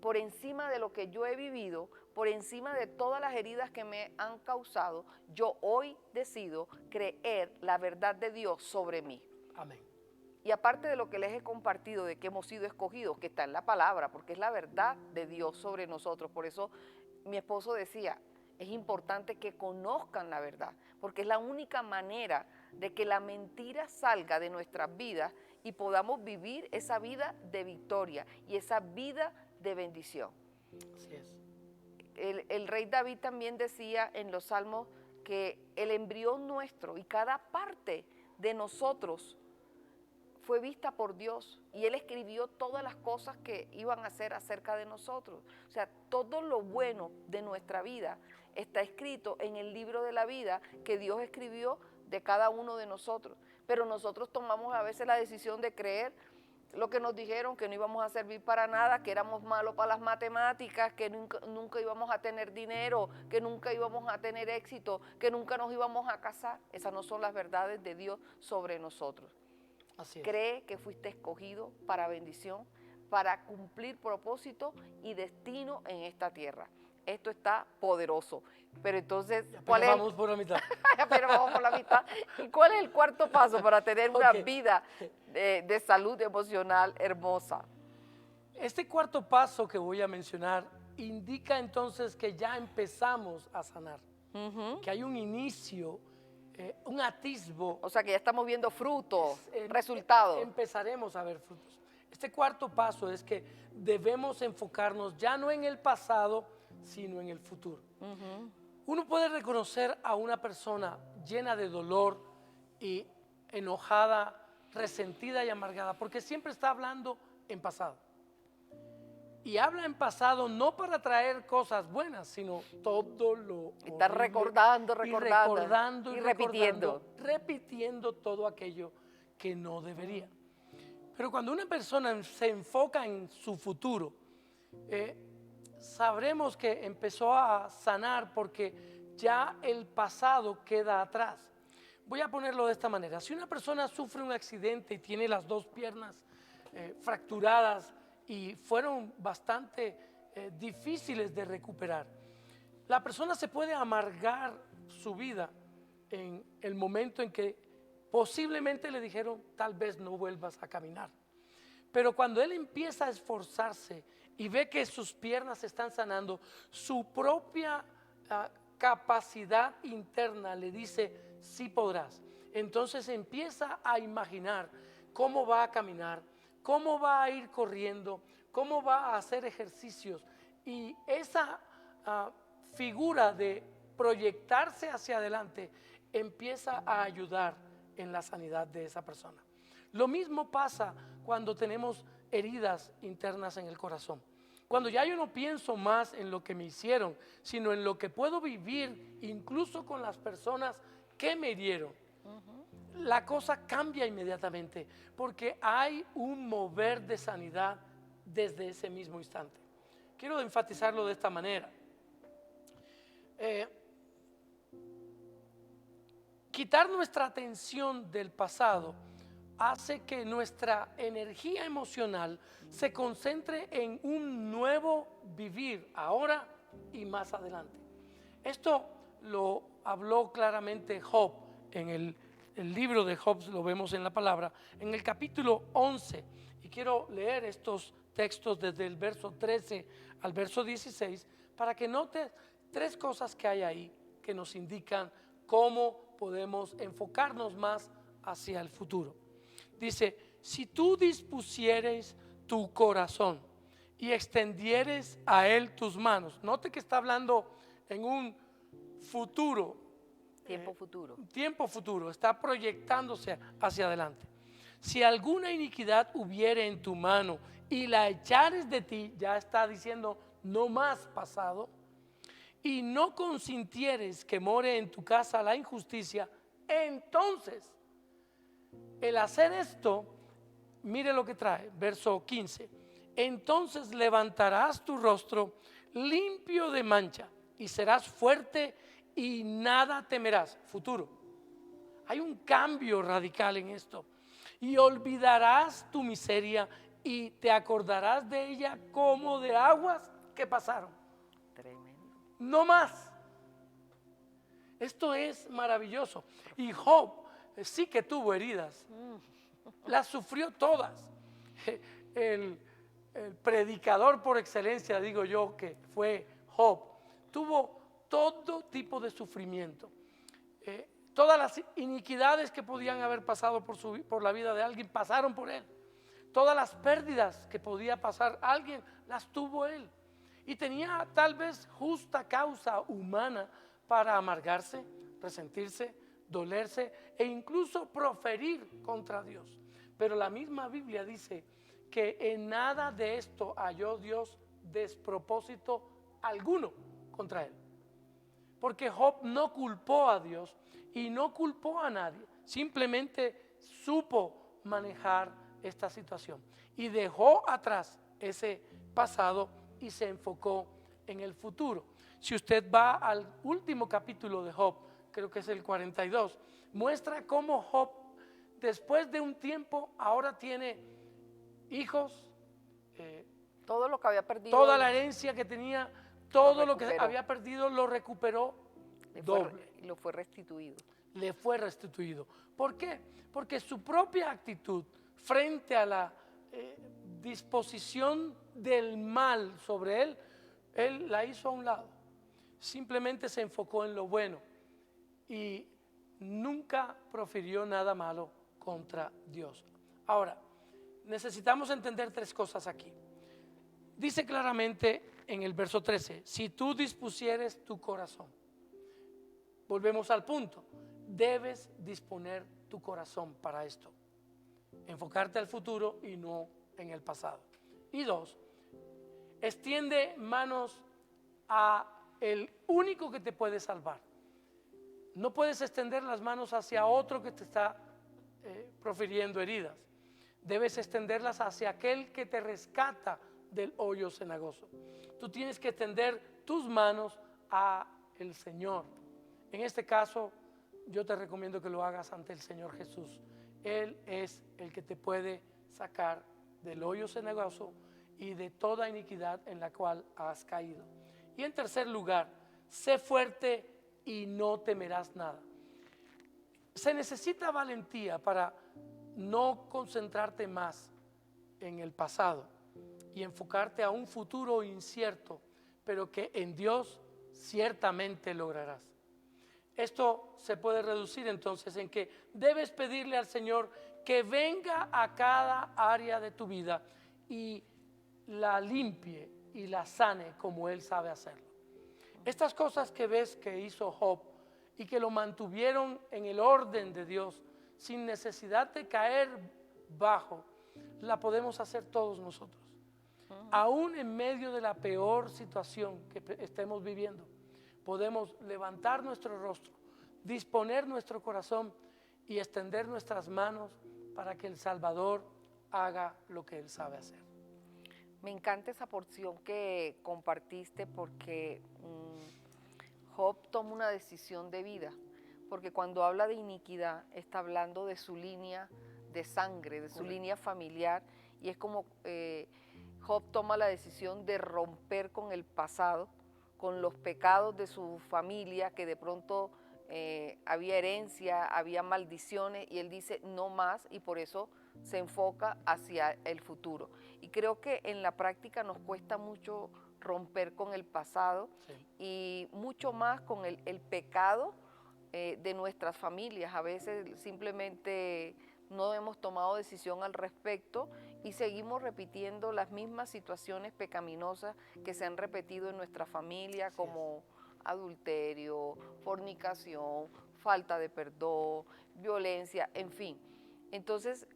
por encima de lo que yo he vivido, por encima de todas las heridas que me han causado, yo hoy decido creer la verdad de Dios sobre mí. Amén. Y aparte de lo que les he compartido de que hemos sido escogidos, que está en la palabra, porque es la verdad de Dios sobre nosotros. Por eso mi esposo decía, es importante que conozcan la verdad, porque es la única manera de que la mentira salga de nuestras vidas y podamos vivir esa vida de victoria y esa vida de bendición. Así es. El rey David también decía en los Salmos que el embrión nuestro y cada parte de nosotros fue vista por Dios y Él escribió todas las cosas que iban a hacer acerca de nosotros. O sea, todo lo bueno de nuestra vida está escrito en el libro de la vida que Dios escribió de cada uno de nosotros. Pero nosotros tomamos a veces la decisión de creer lo que nos dijeron, que no íbamos a servir para nada, que éramos malos para las matemáticas, que nunca íbamos a tener dinero, que nunca íbamos a tener éxito, que nunca nos íbamos a casar. Esas no son las verdades de Dios sobre nosotros. Así es. Cree que fuiste escogido para bendición, para cumplir propósito y destino en esta tierra. Esto está poderoso. Pero entonces, ¿cuál es? Vamos por la mitad. Pero vamos por la mitad. ¿Y cuál es el cuarto paso para tener una Ok. vida de salud emocional hermosa? Este cuarto paso que voy a mencionar indica entonces que ya empezamos a sanar, que hay un inicio, un atisbo. O sea, que ya estamos viendo frutos, em- resultados. Empezaremos a ver frutos. Este cuarto paso es que debemos enfocarnos ya no en el pasado, sino en el futuro. Uno puede reconocer a una persona llena de dolor y enojada, resentida y amargada, porque siempre está hablando en pasado. Y habla en pasado no para traer cosas buenas, sino todo lo Está horrible, recordando y repitiendo. repitiendo todo aquello que no debería. Pero cuando una persona se enfoca en su futuro, sabremos que empezó a sanar porque ya el pasado queda atrás. Voy a ponerlo de esta manera. Si una persona sufre un accidente y tiene las dos piernas fracturadas y fueron bastante difíciles de recuperar, la persona se puede amargar su vida en el momento en que posiblemente le dijeron tal vez no vuelvas a caminar. Pero cuando él empieza a esforzarse y ve que sus piernas están sanando, su propia capacidad interna le dice, sí podrás. Entonces empieza a imaginar cómo va a caminar, cómo va a ir corriendo, cómo va a hacer ejercicios. Y esa figura de proyectarse hacia adelante empieza a ayudar en la sanidad de esa persona. Lo mismo pasa cuando tenemos heridas internas en el corazón. Cuando ya yo no pienso más en lo que me hicieron, sino en lo que puedo vivir incluso con las personas que me hirieron, la cosa cambia inmediatamente porque hay un mover de sanidad desde ese mismo instante. Quiero enfatizarlo de esta manera. Quitar nuestra atención del pasado hace que nuestra energía emocional se concentre en un nuevo vivir ahora y más adelante. Esto lo habló claramente Job en el libro de Job, lo vemos en la palabra, en el capítulo 11. Y quiero leer estos textos desde el verso 13 al verso 16 para que notes tres cosas que hay ahí que nos indican cómo podemos enfocarnos más hacia el futuro. Dice, si tú dispusieres tu corazón y extendieres a él tus manos. Note que está hablando en un futuro. Tiempo futuro. Tiempo futuro, está proyectándose hacia adelante. Si alguna iniquidad hubiere en tu mano y la echares de ti, ya está diciendo no más pasado, y no consintieres que more en tu casa la injusticia, entonces el hacer esto, mire lo que trae, verso 15, entonces levantarás tu rostro limpio de mancha y serás fuerte y nada temerás. Futuro. Hay un cambio radical en esto. Y olvidarás tu miseria y te acordarás de ella como de aguas que pasaron. Tremendo. No más. Esto es maravilloso. Y Job sí que tuvo heridas. Las sufrió todas. El predicador por excelencia, digo yo, que fue Job, tuvo todo tipo de sufrimiento. Todas las iniquidades que podían haber pasado por la vida de alguien pasaron por él. Todas las pérdidas que podía pasar alguien las tuvo él. Y tenía tal vez justa causa humana para amargarse, resentirse, dolerse e incluso proferir contra Dios. pero la misma Biblia dice que en nada de esto halló Dios despropósito alguno contra él. Porque Job no culpó a Dios y no culpó a nadie, simplemente supo manejar esta situación y dejó atrás ese pasado y se enfocó en el futuro. Si usted va al último capítulo de Job, creo que es el 42, muestra cómo Job, después de un tiempo, ahora tiene hijos, Todo lo que había perdido. toda la herencia que tenía, todo lo que recuperó. había perdido lo recuperó doble. Lo fue restituido. Le fue restituido. ¿Por qué? Porque su propia actitud frente a la disposición del mal sobre él, él la hizo a un lado. Simplemente se enfocó en lo bueno y nunca profirió nada malo contra Dios. Ahora, necesitamos entender tres cosas aquí. Dice claramente en el verso 13, si tú dispusieres tu corazón. Volvemos al punto, debes disponer tu corazón para esto. Enfocarte al futuro y no en el pasado. Y dos, extiende manos a el único que te puede salvar. No puedes extender las manos hacia otro que te está profiriendo heridas. Debes extenderlas hacia aquel que te rescata del hoyo cenagoso. Tú tienes que extender tus manos a el Señor. En este caso, yo te recomiendo que lo hagas ante el Señor Jesús. Él es el que te puede sacar del hoyo cenagoso y de toda iniquidad en la cual has caído. Y en tercer lugar, sé fuerte y no temerás nada. Se necesita valentía para no concentrarte más en el pasado y enfocarte a un futuro incierto, pero que en Dios ciertamente lograrás. Esto se puede reducir entonces en que debes pedirle al Señor que venga a cada área de tu vida y la limpie y la sane como Él sabe hacerlo. Estas cosas que ves que hizo Job y que lo mantuvieron en el orden de Dios sin necesidad de caer bajo, la podemos hacer todos nosotros. Aún en medio de la peor situación que estemos viviendo, podemos levantar nuestro rostro, disponer nuestro corazón y extender nuestras manos para que el Salvador haga lo que Él sabe hacer. Me encanta esa porción que compartiste porque Job toma una decisión de vida, porque cuando habla de iniquidad está hablando de su línea de sangre, de su línea familiar, y es como Job toma la decisión de romper con el pasado, con los pecados de su familia, que de pronto había herencia, había maldiciones, y él dice no más, y por eso se enfoca hacia el futuro. Y creo que en la práctica nos cuesta mucho romper con el pasado, sí, y mucho más con el pecado de nuestras familias. A veces simplemente no hemos tomado decisión al respecto y seguimos repitiendo las mismas situaciones pecaminosas que se han repetido en nuestra familia, como adulterio, fornicación, falta de perdón, violencia, en fin. Entonces,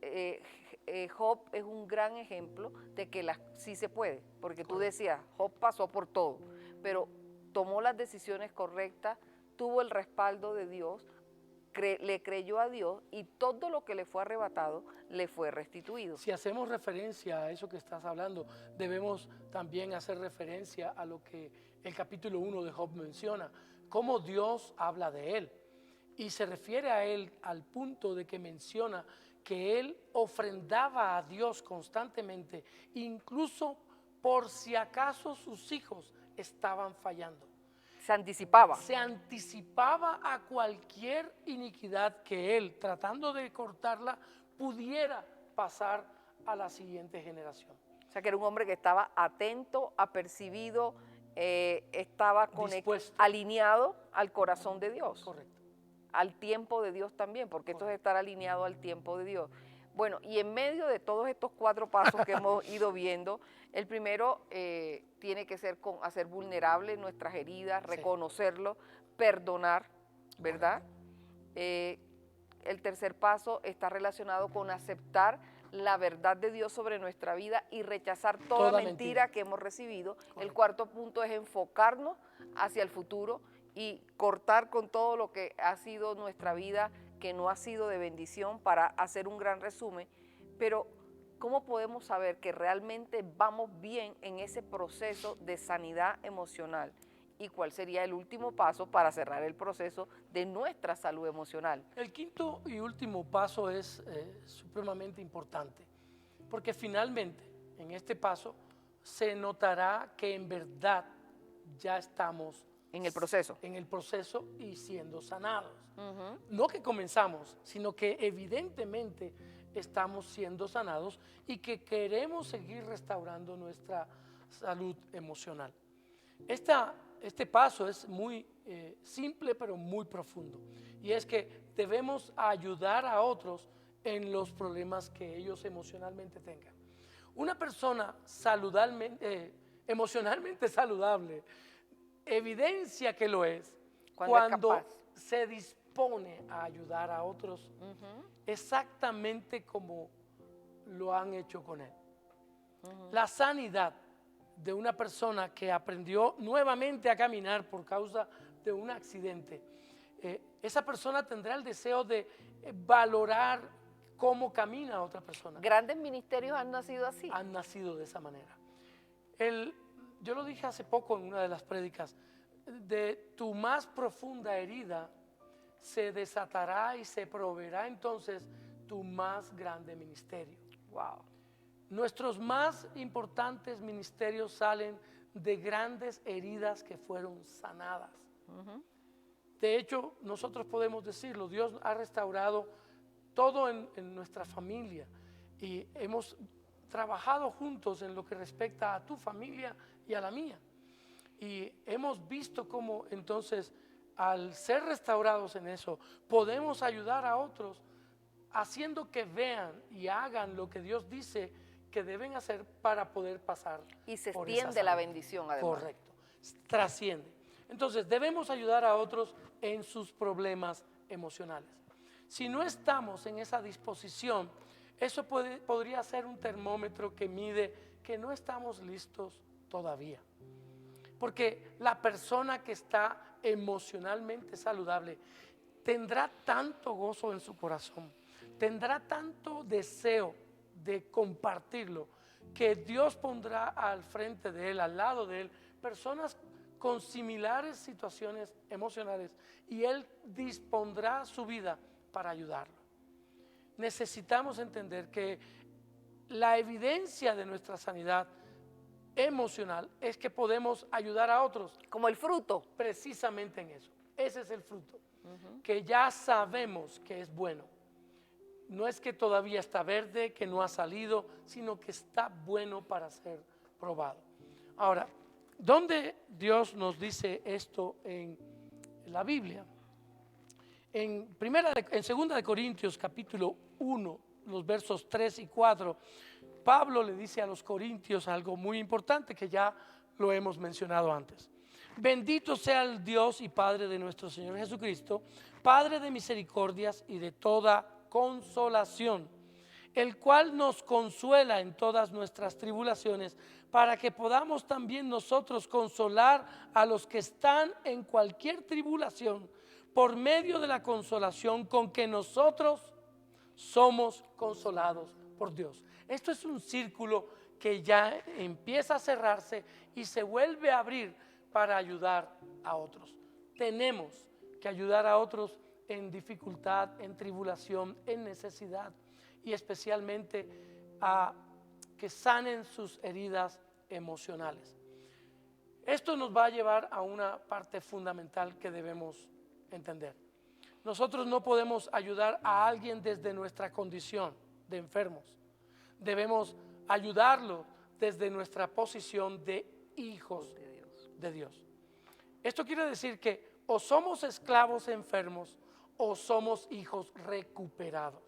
Job es un gran ejemplo de que sí se puede, porque tú decías, Job pasó por todo, pero tomó las decisiones correctas, tuvo el respaldo de Dios, le creyó a Dios y todo lo que le fue arrebatado le fue restituido. Si hacemos referencia a eso que estás hablando, debemos también hacer referencia a lo que el capítulo 1 de Job menciona, cómo Dios habla de él. Y se refiere a él al punto de que menciona que él ofrendaba a Dios constantemente, incluso por si acaso sus hijos estaban fallando. Se anticipaba. Se anticipaba a cualquier iniquidad que él, tratando de cortarla, pudiera pasar a la siguiente generación. O sea, que era un hombre que estaba atento, apercibido, estaba alineado al corazón de Dios. Correcto. Al tiempo de Dios también, porque esto es estar alineado al tiempo de Dios. Bueno, y en medio de todos estos 4 pasos que hemos ido viendo, el primero tiene que ser con hacer vulnerables nuestras heridas, reconocerlo, perdonar, ¿verdad? El tercer paso está relacionado con aceptar la verdad de Dios sobre nuestra vida y rechazar toda mentira que hemos recibido. Correcto. El cuarto punto es enfocarnos hacia el futuro y cortar con todo lo que ha sido nuestra vida que no ha sido de bendición, para hacer un gran resumen. Pero ¿cómo podemos saber que realmente vamos bien en ese proceso de sanidad emocional? ¿Y cuál sería el último paso para cerrar el proceso de nuestra salud emocional? El quinto y último paso es supremamente importante, porque finalmente en este paso se notará que en verdad ya estamos En el proceso. y siendo sanados. No que comenzamos, sino que evidentemente estamos siendo sanados y que queremos seguir restaurando nuestra salud emocional. Este paso es muy simple, pero muy profundo. Y es que debemos ayudar a otros en los problemas que ellos emocionalmente tengan. Una persona emocionalmente saludable evidencia que lo es cuando se dispone a ayudar a otros exactamente como lo han hecho con él. La sanidad de una persona que aprendió nuevamente a caminar por causa de un accidente, esa persona tendrá el deseo de valorar cómo camina otra persona. Grandes ministerios han nacido así. Han nacido de esa manera. Yo lo dije hace poco en una de las prédicas: de tu más profunda herida se desatará y se proveerá entonces tu más grande ministerio. Wow. Nuestros más importantes ministerios salen de grandes heridas que fueron sanadas. De hecho, nosotros podemos decirlo, Dios ha restaurado todo en nuestra familia y hemos trabajado juntos en lo que respecta a tu familia y a la mía. Y hemos visto cómo entonces, al ser restaurados en eso, podemos ayudar a otros haciendo que vean y hagan lo que Dios dice que deben hacer para poder pasar. Y se por extiende esa la salud. bendición, además. Correcto, trasciende. Entonces debemos ayudar a otros en sus problemas emocionales. Si no estamos en esa disposición, eso podría ser un termómetro que mide que no estamos listos todavía. Porque la persona que está emocionalmente saludable tendrá tanto gozo en su corazón, tendrá tanto deseo de compartirlo, que Dios pondrá al frente de él, al lado de él, personas con similares situaciones emocionales, y él dispondrá su vida para ayudarlo. Necesitamos entender que la evidencia de nuestra sanidad emocional es que podemos ayudar a otros. Como el fruto. Precisamente en eso. Ese es el fruto, que ya sabemos que es bueno. No es que todavía está verde, que no ha salido, sino que está bueno para ser probado. Ahora, ¿dónde Dios nos dice esto en la Biblia? En 2 Corintios capítulo 1, los versos 3 y 4, Pablo le dice a los corintios algo muy importante que ya lo hemos mencionado antes. Bendito sea el Dios y Padre de nuestro Señor Jesucristo, Padre de misericordias y de toda consolación, el cual nos consuela en todas nuestras tribulaciones, para que podamos también nosotros consolar a los que están en cualquier tribulación, por medio de la consolación con que nosotros somos consolados por Dios. Esto es un círculo que ya empieza a cerrarse y se vuelve a abrir para ayudar a otros. Tenemos que ayudar a otros en dificultad, en tribulación, en necesidad, y especialmente a que sanen sus heridas emocionales. Esto nos va a llevar a una parte fundamental que debemos entender. Nosotros no podemos ayudar a alguien desde nuestra condición de enfermos. Debemos ayudarlo desde nuestra posición de hijos de Dios. Esto quiere decir que o somos esclavos enfermos o somos hijos recuperados.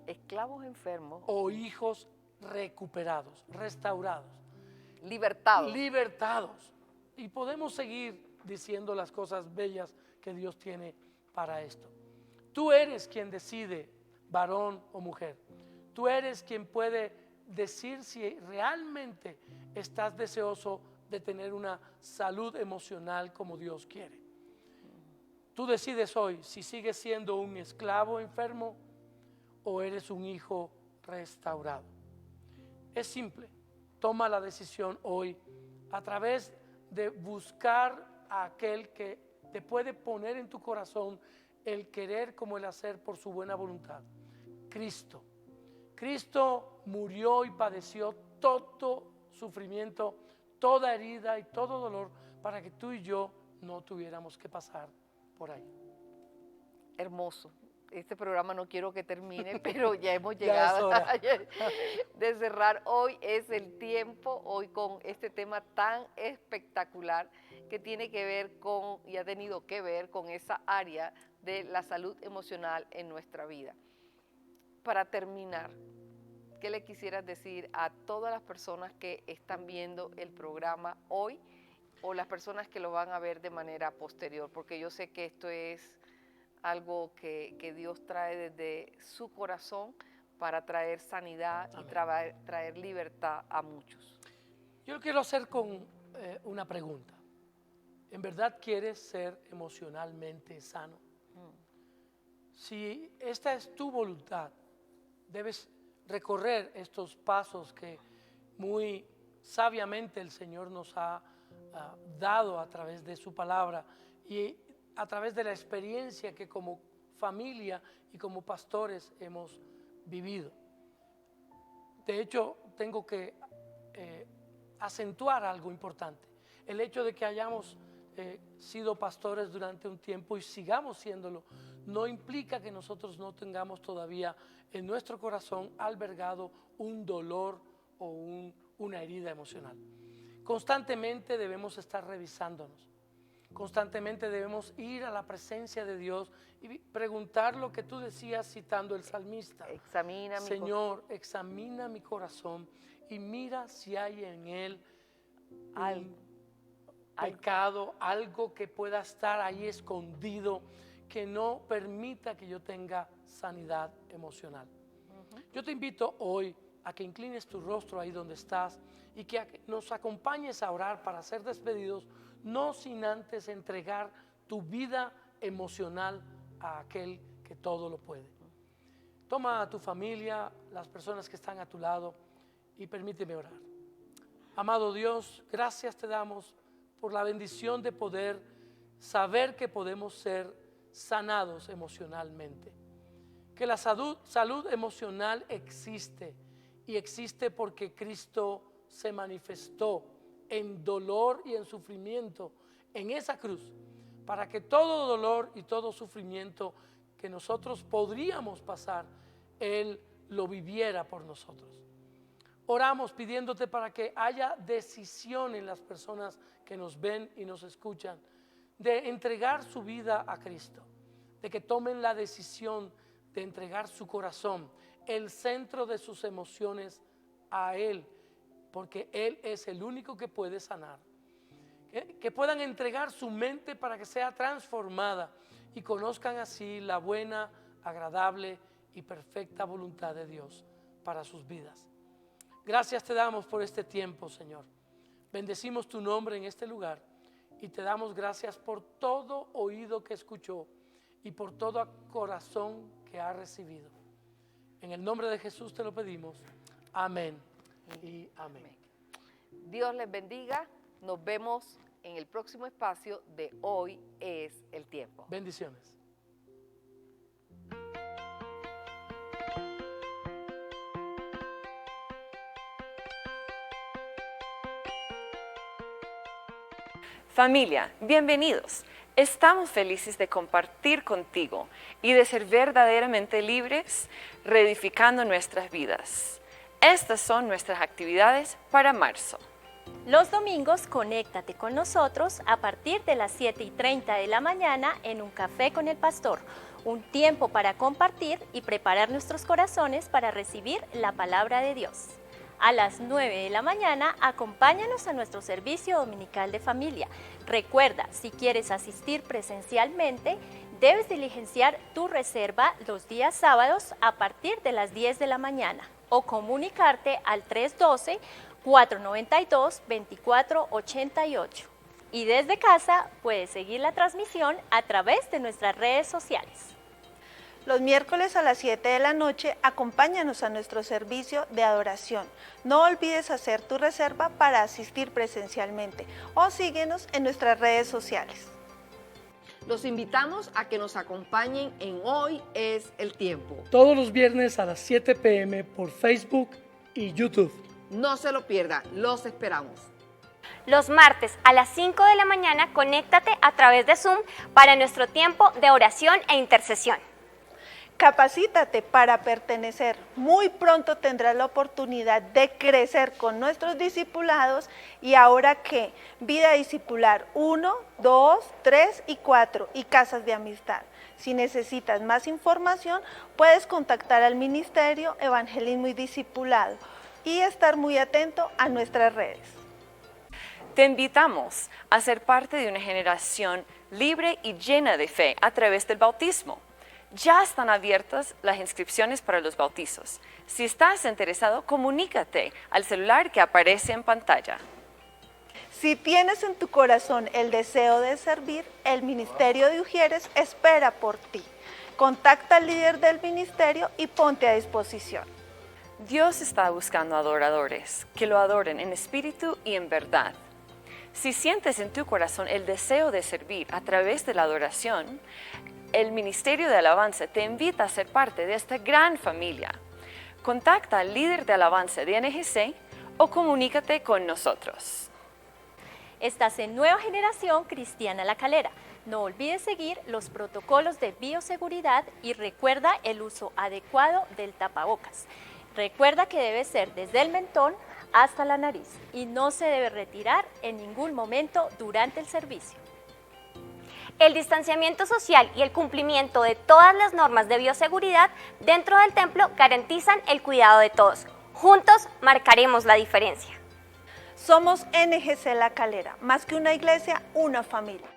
Esclavos enfermos. O hijos recuperados, restaurados. Libertados. Libertados. Y podemos seguir diciendo las cosas bellas que Dios tiene para esto. Tú eres quien decide, varón o mujer. Tú eres quien puede decir si realmente estás deseoso de tener una salud emocional como Dios quiere. Tú decides hoy si sigues siendo un esclavo enfermo o eres un hijo restaurado. Es simple, toma la decisión hoy a través de buscar a aquel que te puede poner en tu corazón el querer como el hacer por su buena voluntad. Cristo. Cristo murió y padeció todo sufrimiento, toda herida y todo dolor para que tú y yo no tuviéramos que pasar por ahí. Hermoso. Este programa no quiero que termine, pero ya hemos llegado de cerrar. Hoy es el tiempo, hoy con este tema tan espectacular que tiene que ver con, y ha tenido que ver con esa área de la salud emocional en nuestra vida. Para terminar, ¿qué le quisieras decir a todas las personas que están viendo el programa hoy o las personas que lo van a ver de manera posterior? Porque yo sé que esto es algo que Dios trae desde su corazón para traer sanidad. Amén. Y traer libertad a muchos. Yo lo quiero hacer con una pregunta. ¿En verdad quieres ser emocionalmente sano? Si esta es tu voluntad, debes recorrer estos pasos que muy sabiamente el Señor nos ha dado a través de su palabra y a través de la experiencia que como familia y como pastores hemos vivido. De hecho, tengo que acentuar algo importante. El hecho de que hayamos sido pastores durante un tiempo y sigamos siéndolo, no implica que nosotros no tengamos todavía en nuestro corazón albergado un dolor o una herida emocional. Constantemente debemos estar revisándonos. Constantemente debemos ir a la presencia de Dios y preguntar lo que tú decías citando el salmista. Señor, examina mi corazón y mira si hay en él un pecado, algo que pueda estar ahí escondido, que no permita que yo tenga sanidad emocional. Yo te invito hoy a que inclines tu rostro ahí donde estás y que nos acompañes a orar para ser despedidos, no sin antes entregar tu vida emocional a aquel que todo lo puede. Toma a tu familia, las personas que están a tu lado y permíteme orar. Amado Dios, gracias te damos por la bendición de poder saber que podemos ser sanados emocionalmente. Que la salud emocional existe y existe porque Cristo se manifestó en dolor y en sufrimiento en esa cruz, para que todo dolor y todo sufrimiento que nosotros podríamos pasar, Él lo viviera por nosotros. Oramos pidiéndote para que haya decisión en las personas que nos ven y nos escuchan, de entregar su vida a Cristo, de que tomen la decisión de entregar su corazón, el centro de sus emociones a Él, porque Él es el único que puede sanar. Que puedan entregar su mente para que sea transformada y conozcan así la buena, agradable y perfecta voluntad de Dios para sus vidas. Gracias te damos por este tiempo, Señor. Bendecimos tu nombre en este lugar y te damos gracias por todo oído que escuchó y por todo corazón que ha recibido. En el nombre de Jesús te lo pedimos. Amén y amén. Dios les bendiga. Nos vemos en el próximo espacio de Hoy es el Tiempo. Bendiciones. Familia, bienvenidos. Estamos felices de compartir contigo y de ser verdaderamente libres, reedificando nuestras vidas. Estas son nuestras actividades para marzo. Los domingos, conéctate con nosotros a partir de las 7:30 de la mañana en Un Café con el Pastor. Un tiempo para compartir y preparar nuestros corazones para recibir la palabra de Dios. A las 9 de la mañana, acompáñanos a nuestro servicio dominical de familia. Recuerda, si quieres asistir presencialmente, Debes diligenciar tu reserva los días sábados a partir de las 10 de la mañana o comunicarte al 312-492-2488. Y desde casa puedes seguir la transmisión a través de nuestras redes sociales. Los miércoles a las 7 de la noche, acompáñanos a nuestro servicio de adoración. No olvides hacer tu reserva para asistir presencialmente o síguenos en nuestras redes sociales. Los invitamos a que nos acompañen en Hoy es el Tiempo. Todos los viernes a las 7 p.m. por Facebook y YouTube. No se lo pierda, los esperamos. Los martes a las 5 de la mañana, conéctate a través de Zoom para nuestro tiempo de oración e intercesión. Capacítate para pertenecer. Muy pronto tendrás la oportunidad de crecer con nuestros discipulados y ahora que Vida Discipular 1, 2, 3 y 4 y Casas de Amistad. Si necesitas más información, puedes contactar al Ministerio Evangelismo y Discipulado y estar muy atento a nuestras redes. Te invitamos a ser parte de una generación libre y llena de fe a través del bautismo. Ya están abiertas las inscripciones para los bautizos. Si estás interesado, comunícate al celular que aparece en pantalla. Si tienes en tu corazón el deseo de servir, el Ministerio de Ujieres espera por ti. Contacta al líder del ministerio y ponte a disposición. Dios está buscando adoradores que lo adoren en espíritu y en verdad. Si sientes en tu corazón el deseo de servir a través de la adoración, el Ministerio de Alabanza te invita a ser parte de esta gran familia. Contacta al líder de alabanza de NGC o comunícate con nosotros. Estás en Nueva Generación Cristiana La Calera. No olvides seguir los protocolos de bioseguridad y recuerda el uso adecuado del tapabocas. Recuerda que debe ser desde el mentón hasta la nariz y no se debe retirar en ningún momento durante el servicio. El distanciamiento social y el cumplimiento de todas las normas de bioseguridad dentro del templo garantizan el cuidado de todos. Juntos marcaremos la diferencia. Somos NGC La Calera, más que una iglesia, una familia.